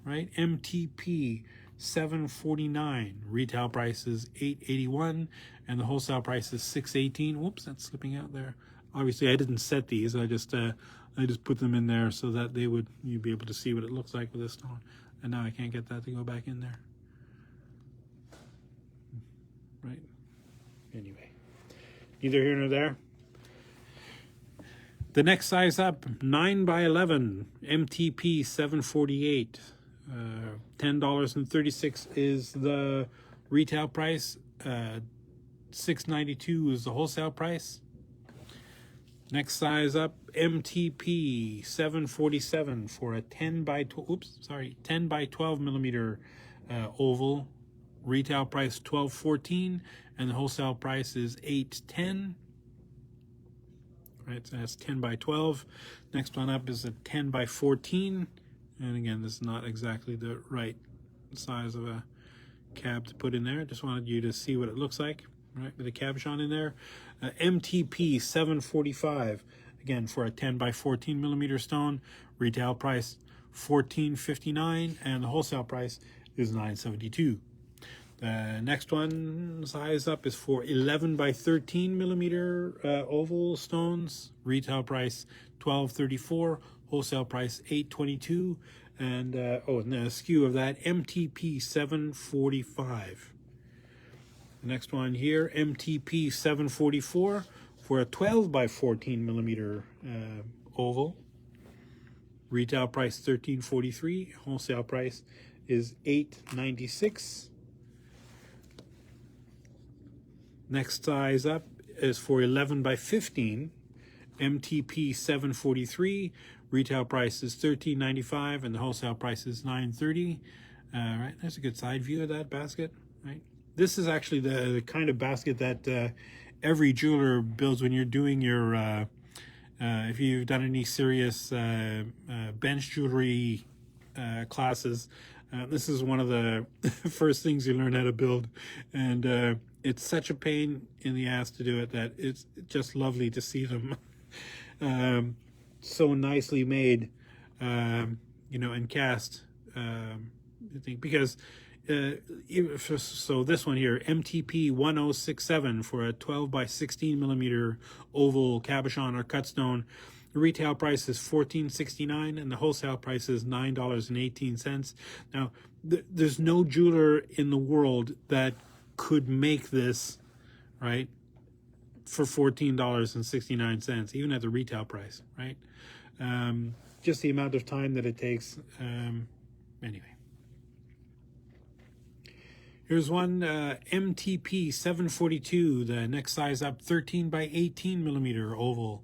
right? MTP 749. Retail price is $8.81, and the wholesale price is $6.18. Whoops, that's slipping out there. Obviously, I didn't set these. I just put them in there so that you'd be able to see what it looks like with this stone. And now I can't get that to go back in there. Right? Anyway, neither here nor there. The next size up, 9x11, MTP 748. $10.36 is the retail price. $6.92 is the wholesale price. Next size up, MTP 747 for a 10x12 millimeter oval. Retail price $12.14, and the wholesale price is $8.10. Right, so that's 10x12. Next one up is a 10x14, and again, this is not exactly the right size of a cab to put in there. Just wanted you to see what it looks like, right, with a cabochon in there. MTP 745, again for a 10x14 millimeter stone. Retail price $14.59, and the wholesale price is $9.72. The next one size up is for 11x13 millimeter oval stones. Retail price $12.34, wholesale price $8.22, and and the SKU of that, MTP 745. The next one here, MTP 744 for a 12x14 millimeter oval. Retail price $13.43, wholesale price is $8.96. Next size up is for 11x15, MTP 743. Retail price is $13.95, and the wholesale price is $9.30. Right, there's a good side view of that basket. Right, this is actually the kind of basket that every jeweler builds when you're doing your. If you've done any serious bench jewelry classes, this is one of the first things you learn how to build, and it's such a pain in the ass to do it that it's just lovely to see them so nicely made, and cast. I think because so this one here, MTP 1067 for a 12x16 millimeter oval cabochon or cut stone. The retail price is $14.69, and the wholesale price is $9.18. Now, there's no jeweler in the world that could make this, right, for $14.69, even at the retail price, right? Just the amount of time that it takes. Anyway. Here's one, MTP 742, the next size up, 13x18 millimeter oval.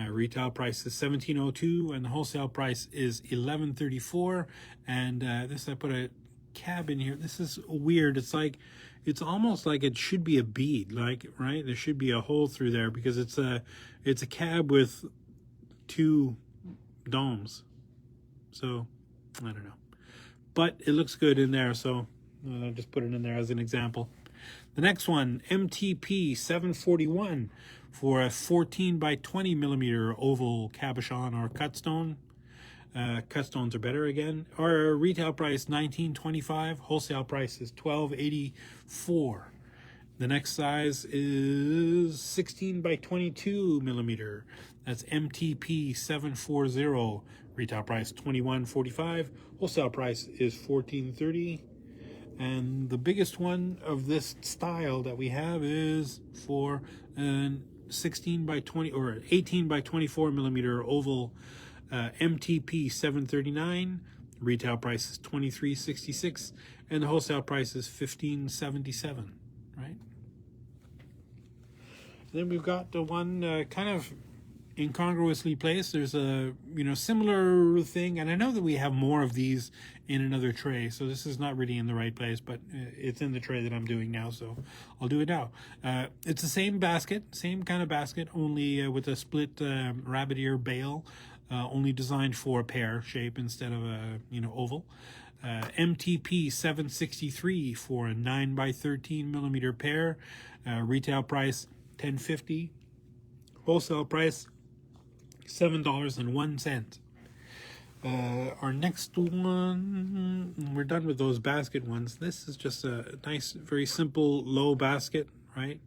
Retail price is $17.02, and the wholesale price is $11.34. And this I put a cab in here. This is weird. It's like, it's almost like it should be a bead, like, right? There should be a hole through there because it's a cab with 2 domes. So I don't know, but it looks good in there, so I'll just put it in there as an example. The next one, MTP 741 for a 14 by 20 millimeter oval cabochon or cut stone. Cut stones are better again. Our retail price $19.25, wholesale price is $12.84. The next size is 16 by 22 millimeter. That's MTP 740. Retail price $21.45. Wholesale price is $14.30. And the biggest one of this style that we have is for an 16 by 20 or 18 by 24 millimeter oval MTP 739. Retail price is $23.66, and the wholesale price is $15.77. Right. Then we've got the one kind of incongruously placed. There's a similar thing, and I know that we have more of these in another tray, so this is not really in the right place, but it's in the tray that I'm doing now, so I'll do it now. It's the same basket, same kind of basket, only with a split rabbit ear bail, only designed for a pear shape instead of a oval. MTP 763 for a 9 by 13 millimeter pear. Retail price $10.50. Wholesale price $7.01. Our next one, we're done with those basket ones. This is just a nice, very simple low basket, right?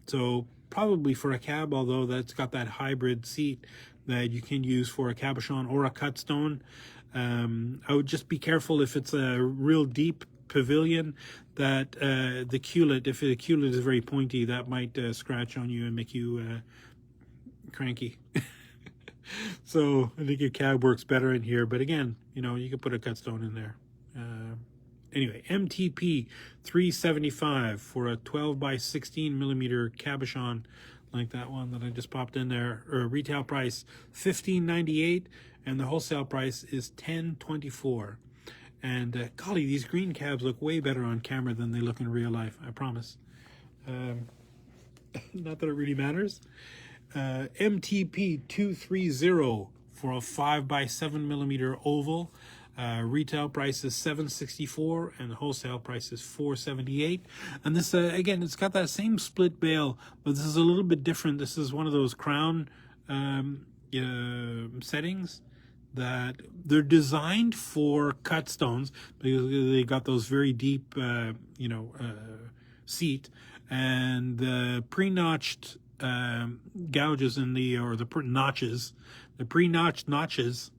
So probably for a cab, although that's got that hybrid seat that you can use for a cabochon or a cut stone. I would just be careful if it's a real deep pavilion that the culet, if the culet is very pointy, that might scratch on you and make you cranky. So I think your cab works better in here, but again, you can put a cut stone in there. Anyway, MTP 375 for a 12 by 16 millimeter cabochon, like that one that I just popped in there. Retail price $15.98, and the wholesale price is $10.24. And golly, these green cabs look way better on camera than they look in real life, I promise. Not that it really matters. MTP 230 for a 5 by 7 millimeter oval. Retail price is $7.64, and the wholesale price is $4.78. And this, again, it's got that same split bail, but this is a little bit different. This is one of those crown settings that they're designed for cut stones because they got those very deep, seat, and the pre-notched gouges in the notches, the pre-notched notches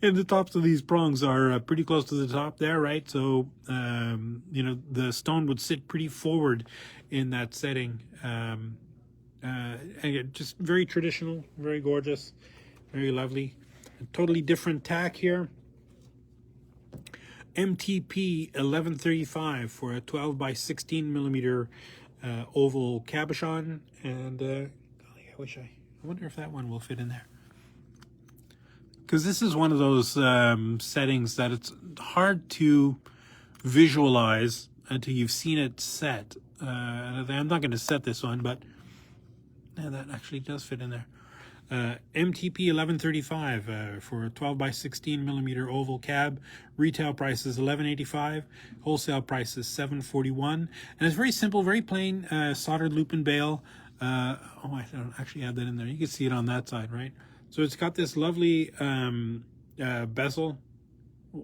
in the tops of these prongs are pretty close to the top there, right? So the stone would sit pretty forward in that setting. Again, just very traditional, very gorgeous, very lovely. A totally different tack here. MTP 1135 for a 12 by 16 millimeter oval cabochon, and golly, I wonder if that one will fit in there, because this is one of those settings that it's hard to visualize until you've seen it set. I'm not going to set this one, but that actually does fit in there. MTP 1135 for a 12 by 16 millimeter oval cab. Retail price is $11.85. Wholesale price is $7.41. And it's very simple, very plain, soldered loop and bail. I don't actually have that in there. You can see it on that side, right? So it's got this lovely bezel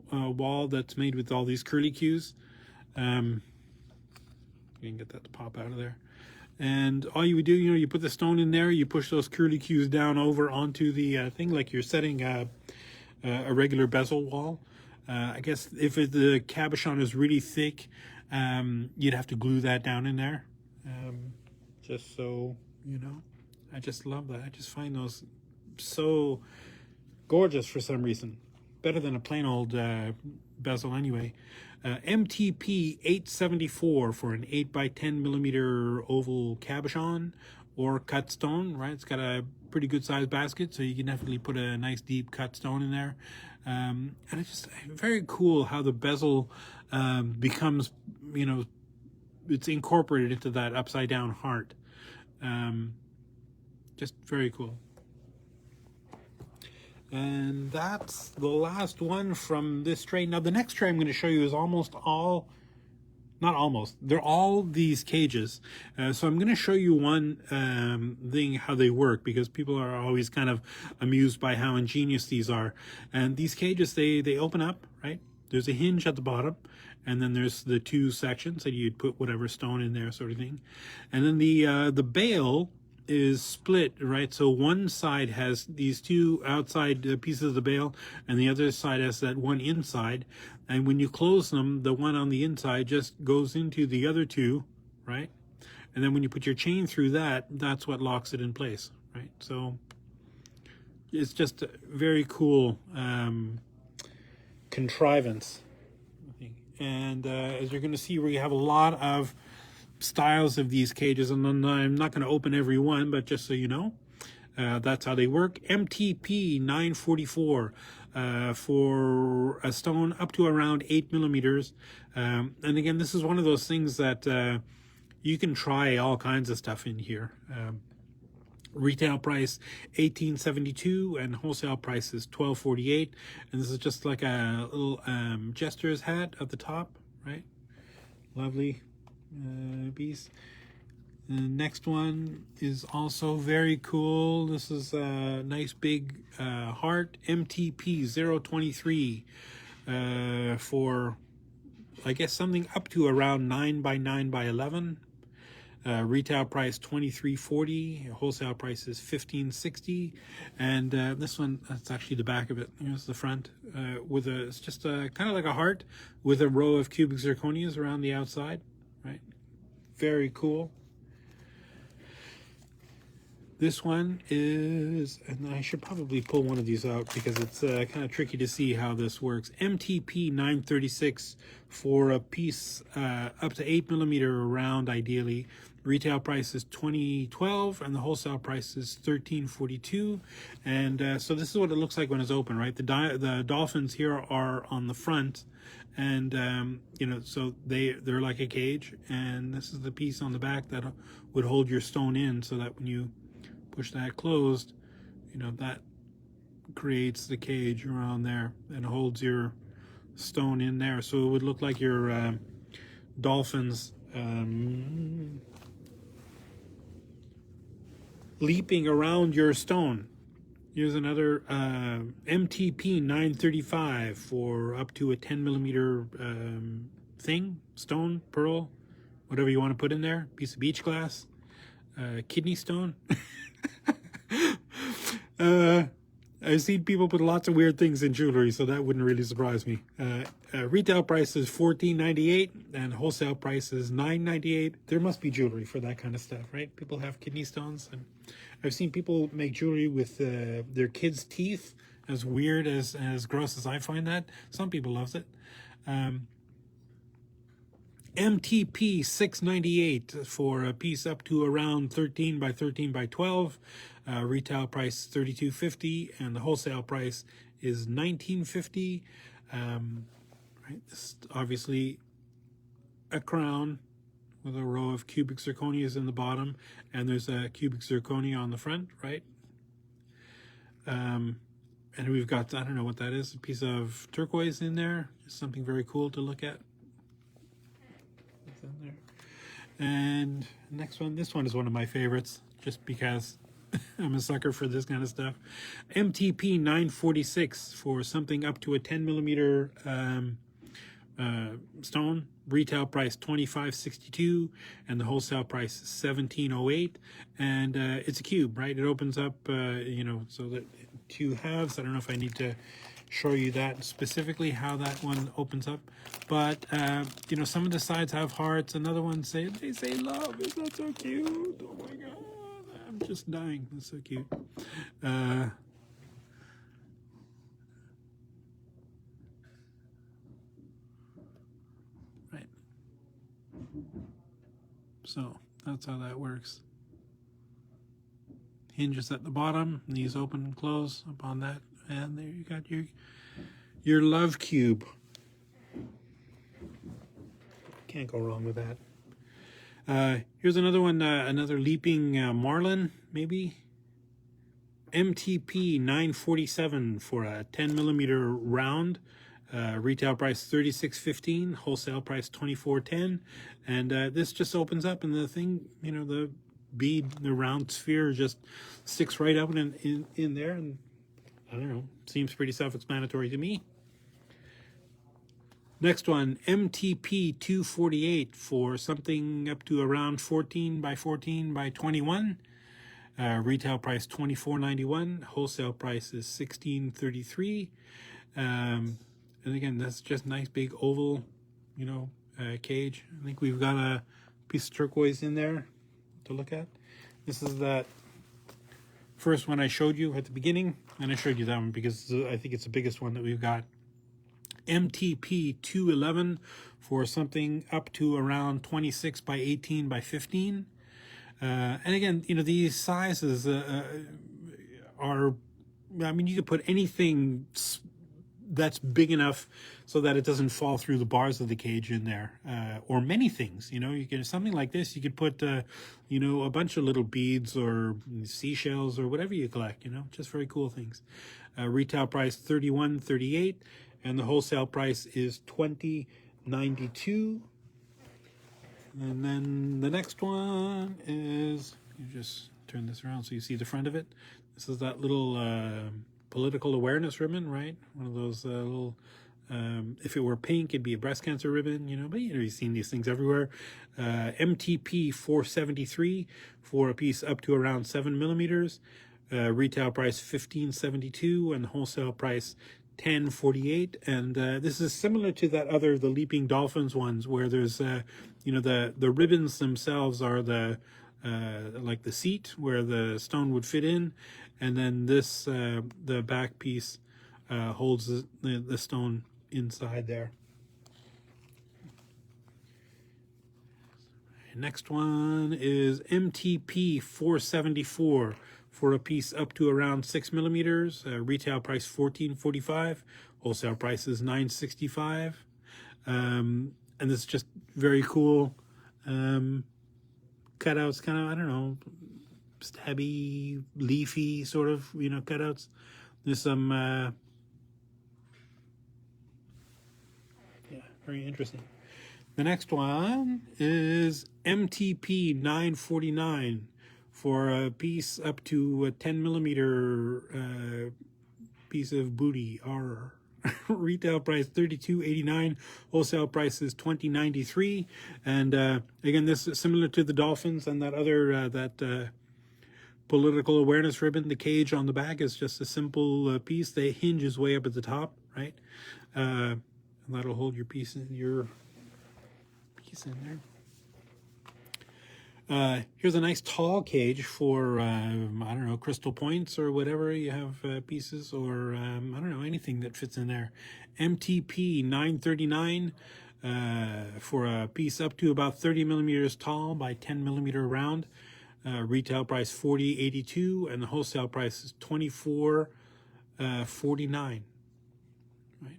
wall that's made with all these curly cues. You can get that to pop out of there. And all you would do, you put the stone in there, you push those curly cues down over onto the thing like you're setting a regular bezel wall. I guess if the cabochon is really thick, you'd have to glue that down in there. Just so you know. I just love that. I just find those so gorgeous for some reason. Better than a plain old bezel anyway. MTP 874 for an 8 by 10 millimeter oval cabochon or cut stone, right? It's got a pretty good sized basket, so you can definitely put a nice deep cut stone in there. And it's just very cool how the bezel becomes, you know, it's incorporated into that upside down heart. Just very cool. And that's the last one from this tray. Now the next tray I'm going to show you is almost all, not almost, they're all these cages. So I'm going to show you one thing, how they work, because people are always kind of amused by how ingenious these are. And these cages, they open up, right? There's a hinge at the bottom, and then there's the two sections that you'd put whatever stone in there, sort of thing. And then the bail is split, right? So one side has these two outside pieces of the bail, and the other side has that one inside. And when you close them, the one on the inside just goes into the other two, right? And then when you put your chain through that, that's what locks it in place, right? So it's just a very cool contrivance, I think. And as you're going to see, we have a lot of styles of these cages, and then I'm not going to open every one, but just so you know, that's how they work. MTP 944 for a stone up to around 8 millimeters. And again, this is one of those things that you can try all kinds of stuff in here. Retail price $18.72 and wholesale price is $12.48. And this is just like a little jester's hat at the top, right? Lovely piece. The next one is also very cool. This is a nice big heart, MTP 023 for, I guess, something up to around 9 by 9 by 11. Retail price $23.40. Wholesale price is $15.60. And this one, that's actually the back of it. Here's the front with a, it's just a kind of like a heart with a row of cubic zirconias around the outside, right? Very cool. This one is, and I should probably pull one of these out because it's kind of tricky to see how this works. MTP 936 for a piece up to 8 millimeter round, ideally. Retail price is $20.12 and the wholesale price is $13.42. And so this is what it looks like when it's open, right? The dolphins here are on the front, and you know, so they're like a cage, and this is the piece on the back that would hold your stone in, so that when you push that closed, you know, that creates the cage around there and holds your stone in there. So it would look like your dolphins leaping around your stone. Here's another MTP 935 for up to a 10 millimeter thing, stone, pearl, whatever you want to put in there, piece of beach glass, kidney stone. I've seen people put lots of weird things in jewelry, so that wouldn't really surprise me. Retail price is $14.98 and wholesale price is $9.98. There must be jewelry for that kind of stuff, right? People have kidney stones, and I've seen people make jewelry with their kids' teeth. As weird, as gross as I find that, some people loves it. MTP 698 for a piece up to around 13 by 13 by 12. Retail price $32.50 and the wholesale price is $19.50. Right, this is obviously a crown with a row of cubic zirconias in the bottom, and there's a cubic zirconia on the front, right? And we've got, I don't know what that is, a piece of turquoise in there, just something very cool to look at. In there. And next one, this one is one of my favorites, just because I'm a sucker for this kind of stuff. MTP 946 for something up to a 10 millimeter stone. Retail price $25.62 and the wholesale price is $17.08. And it's a cube, right? It opens up, you know, so that two halves. I don't know if I need to show you that specifically, how that one opens up, but you know, some of the sides have hearts, another one they say love. Is that so cute? Oh my god, I'm just dying. That's so cute. Right, so that's how that works. hinges at the bottom, and these open and close upon that, and there you got your love cube. Can't go wrong with that. Here's another one, another leaping marlin, maybe. MTP 947 for a 10 millimeter round. Retail price $36.15, wholesale price $24.10, and this just opens up, and the thing, you know, the bead, the round sphere just sticks right up in there, and I don't know, seems pretty self-explanatory to me. Next one, MTP 248 for something up to around 14 by 14 by 21. Retail price $24.91. Wholesale price is $16.33. And again, that's just nice big oval, you know, cage. I think we've got a piece of turquoise in there to look at. This is that first one I showed you at the beginning, and I showed you that one because I think it's the biggest one that we've got. MTP 211 for something up to around 26 by 18 by 15. And again, you know, these sizes are, I mean, you could put anything that's big enough so that it doesn't fall through the bars of the cage in there, or many things, you know. You can, something like this, you could put, you know, a bunch of little beads or seashells or whatever you collect, you know, just very cool things. Retail price $31.38, and the wholesale price is $20.92. And then the next one is, you just turn this around so you see the front of it. This is that little political awareness ribbon, right? One of those little, if it were pink, it'd be a breast cancer ribbon, you know, but you know, you've seen these things everywhere. MTP 473 for a piece up to around 7 millimeters. Retail price $15.72, and the wholesale price $10.48. And this is similar to that other, the Leaping Dolphins ones, where there's, you know, the ribbons themselves are the, like the seat where the stone would fit in, and then this, the back piece holds the stone inside there. Next one is MTP 474 for a piece up to around 6 millimeters. Retail price $14.45. Wholesale price is $9.65. And this is just very cool cutouts, kind of, I don't know, stabby, leafy sort of, you know, cutouts. There's some, yeah, very interesting. The next one is MTP 949 for a piece up to a 10 millimeter piece of booty. Our retail price $32.89. Wholesale price is $20.93. And again, this is similar to the dolphins and that other political awareness ribbon. The cage on the back is just a simple piece. The hinge is way up at the top, right? And that'll hold your piece in there. Here's a nice tall cage for I don't know, crystal points or whatever. You have pieces, or I don't know, anything that fits in there. MTP 939 for a piece up to about 30 millimeters tall by 10 millimeter round. Retail price $40.82, and the wholesale price is $24.49. Right,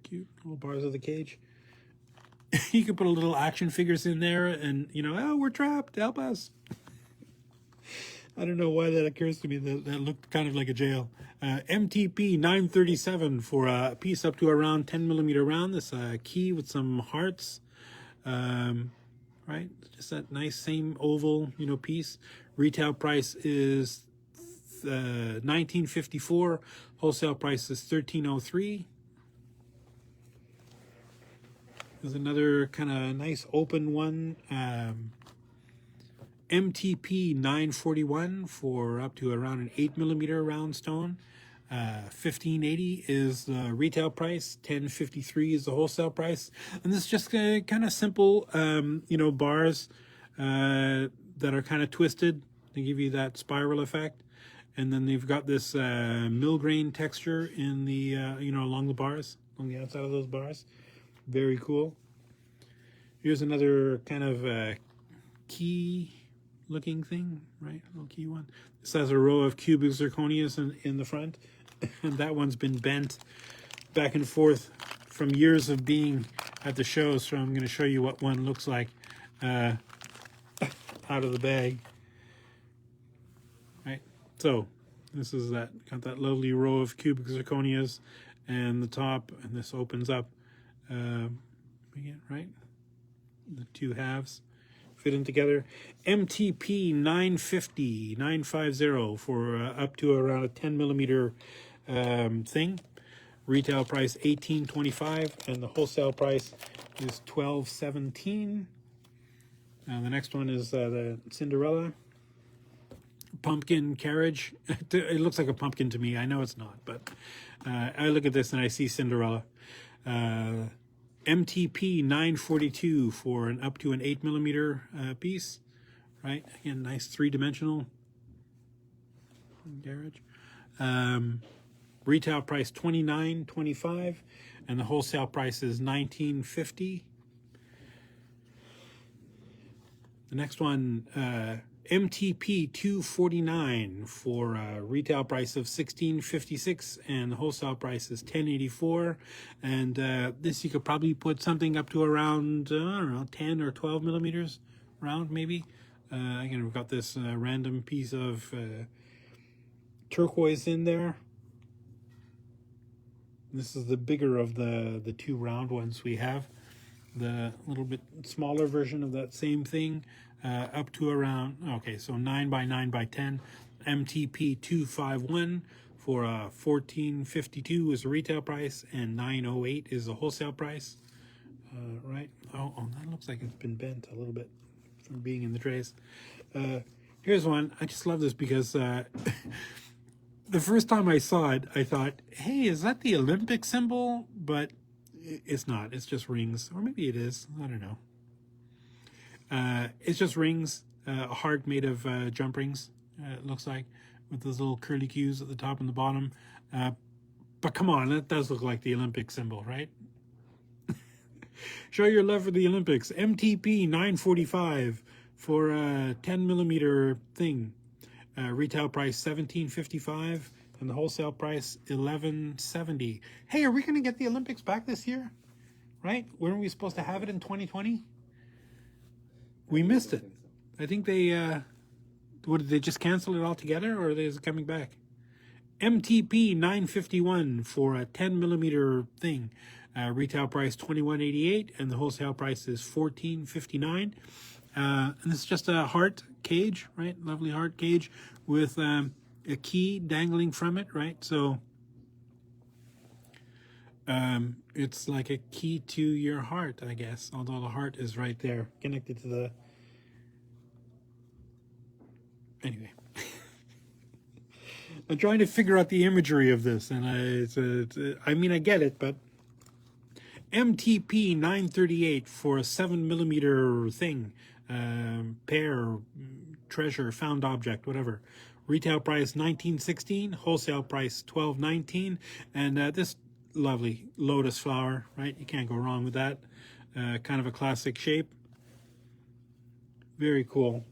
cute little bars of the cage. You could put a little action figures in there, and you know, oh, we're trapped, help us. I don't know why that occurs to me. That looked kind of like a jail. MTP 937 for a piece up to around 10 millimeter round. This key with some hearts, right? Just that nice same oval, you know, piece. Retail price is $19.54. Wholesale price is $13.03. There's another kind of nice open one. MTP 941 for up to around an 8 millimeter round stone. $15.80 is the retail price. $10.53 is the wholesale price. And this is just kind of simple, you know, bars that are kind of twisted to give you that spiral effect. And then they've got this mill grain texture in the, you know, along the bars, on the outside of those bars. Very cool. Here's another kind of key looking thing, right? Little key one. This has a row of cubic zirconias in the front, and that one's been bent back and forth from years of being at the show. So I'm going to show you what one looks like out of the bag, right? So this is that, got that lovely row of cubic zirconias and the top, and this opens up, right? The two halves fit in together. MTP 950 for up to around a 10 millimeter thing. Retail price $18.25 and the wholesale price is $12.17. The next one is the Cinderella pumpkin carriage. It looks like a pumpkin to me. I know it's not, but I look at this and I see Cinderella. MTP 942 for an up to an 8 millimeter piece, right? Again, nice three-dimensional carriage. Retail price $29.25 and the wholesale price is $19.50. The next one, MTP 249 for a retail price of $16.56 and the wholesale price is $10.84. And this you could probably put something up to around, I don't know, 10 or 12 millimeters round maybe. Again, we've got this random piece of turquoise in there. This is the bigger of the two round ones we have. The little bit smaller version of that same thing, up to around, okay, so 9 by 9 by 10, MTP 251 for $14.52 is the retail price and $9.08 is the wholesale price, right? Oh, that looks like it's been bent a little bit from being in the trays. Here's one. I just love this because the first time I saw it, I thought, hey, is that the Olympic symbol? But it's not. It's just rings. Or maybe it is. I don't know. It's just rings, a heart made of jump rings, it looks like, with those little curly cues at the top and the bottom. But come on, that does look like the Olympic symbol, right? Show your love for the Olympics. MTP 945 for a 10 millimeter thing. Retail price $17.55 and the wholesale price $11.70. Hey, are we going to get the Olympics back this year? Right? Weren't we supposed to have it in 2020? We missed it. I think they, what, did they just cancel it altogether, or is it coming back? MTP 951 for a 10 millimeter thing. Retail price $21.88 and the wholesale price is $14.59. And this is just a heart cage, right? Lovely heart cage with a key dangling from it, right? So it's like a key to your heart, I guess, although the heart is right there connected to the... Anyway. I'm trying to figure out the imagery of this, and I mean, I get it, but MTP 938 for a 7 millimeter thing, pair, treasure, found object, whatever. Retail price $19.16, wholesale price $12.19, and this lovely lotus flower, right? You can't go wrong with that. Kind of a classic shape. Very cool.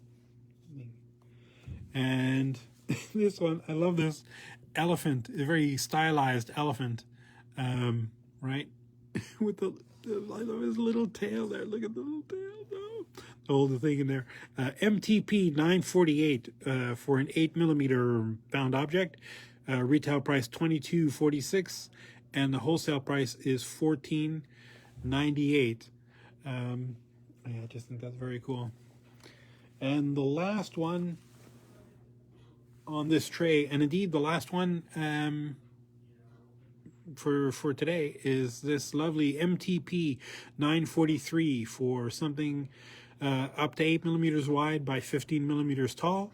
And this one, I love this elephant, a very stylized elephant, right? With the, I love his little tail there. Look at the little tail. No. Hold the thing in there. MTP 948 for an 8 millimeter found object. Retail price $22.46, and the wholesale price is $14.98. Yeah, I just think that's very cool. And the last one on this tray, and indeed the last one for today, is this lovely MTP 943 for something up to 8 millimeters wide by 15 millimeters tall.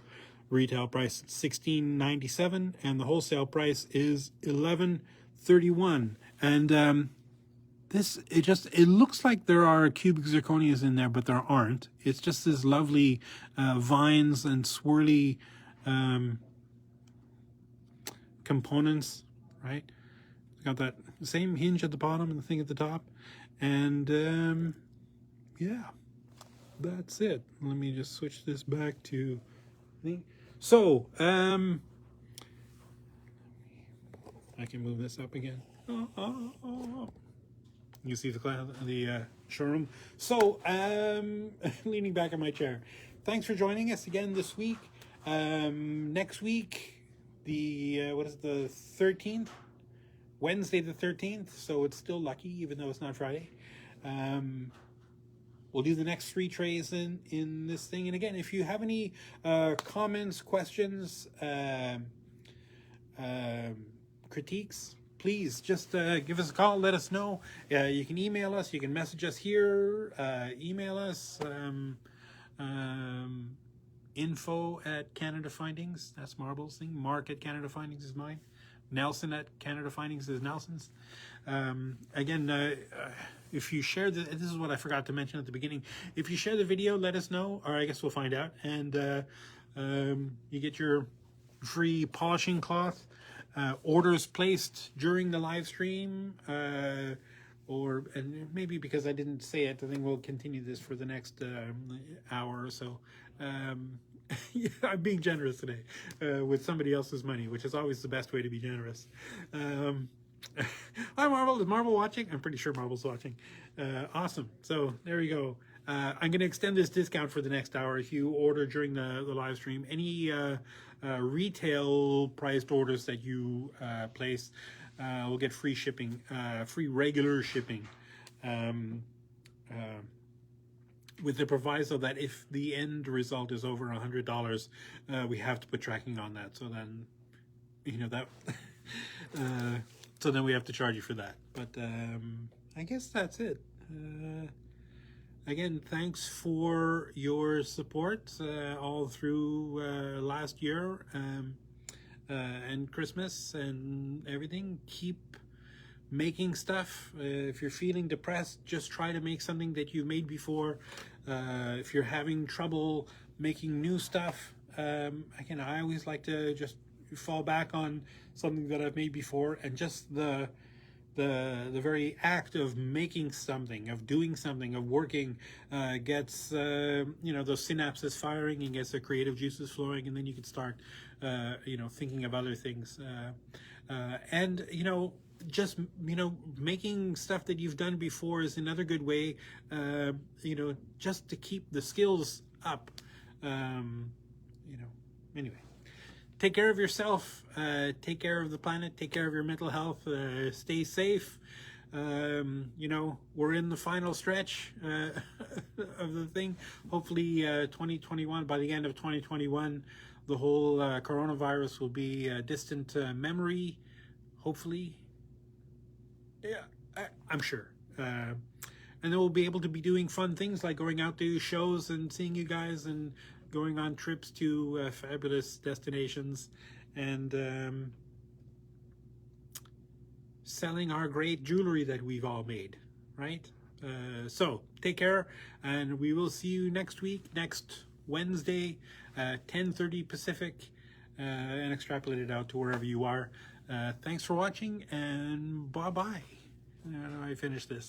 Retail price $16.97 and the wholesale price is $11.31. And this, it looks like there are cubic zirconias in there, but there aren't. It's just this lovely vines and swirly components, right? Got that same hinge at the bottom and the thing at the top, and yeah, that's it. Let me just switch this back to so I can move this up again. You see the showroom. So leaning back in my chair. Thanks for joining us again this week. Next week, what is the 13th? Wednesday the 13th. So it's still lucky, even though it's not Friday. We'll do the next 3 trays in this thing. And again, if you have any comments, questions, critiques, please just give us a call. Let us know. You can email us. You can message us here. Email us. Info at Canada Findings. That's Marble's thing. Mark at Canada Findings is mine. Nelson at Canada Findings is Nelson's. Again, if you share this is what I forgot to mention at the beginning. If you share the video, let us know, or I guess we'll find out. And you get your free polishing cloth. Orders placed during the live stream, and maybe because I didn't say it, I think we'll continue this for the next hour or so. Yeah, I'm being generous today with somebody else's money, which is always the best way to be generous. Hi, Marvel. Is Marvel watching? I'm pretty sure Marvel's watching. Awesome. So there we go. I'm going to extend this discount for the next hour. If you order during the live stream, any retail priced orders that you place will get free shipping, free regular shipping. With the proviso that if the end result is over $100, we have to put tracking on that. So then, that. So then we have to charge you for that. But I guess that's it. Again, thanks for your support all through last year and Christmas and everything. Keep making stuff. If you're feeling depressed, just try to make something that you've made before. If you're having trouble making new stuff, again, I always like to just fall back on something that I've made before, and just the very act of making something, of doing something, of working gets those synapses firing and gets the creative juices flowing, and then you can start thinking of other things, and just making stuff that you've done before is another good way, just to keep the skills up. Anyway, take care of yourself, take care of the planet, take care of your mental health, stay safe. We're in the final stretch of the thing. Hopefully 2021, by the end of 2021, the whole coronavirus will be a distant memory, hopefully. Yeah, I'm sure. And then we'll be able to be doing fun things like going out to shows and seeing you guys, and going on trips to fabulous destinations, and selling our great jewelry that we've all made, right? So take care, and we will see you next week, next Wednesday, 10:30 Pacific, and extrapolate it out to wherever you are. Thanks for watching, and bye-bye. I finish this.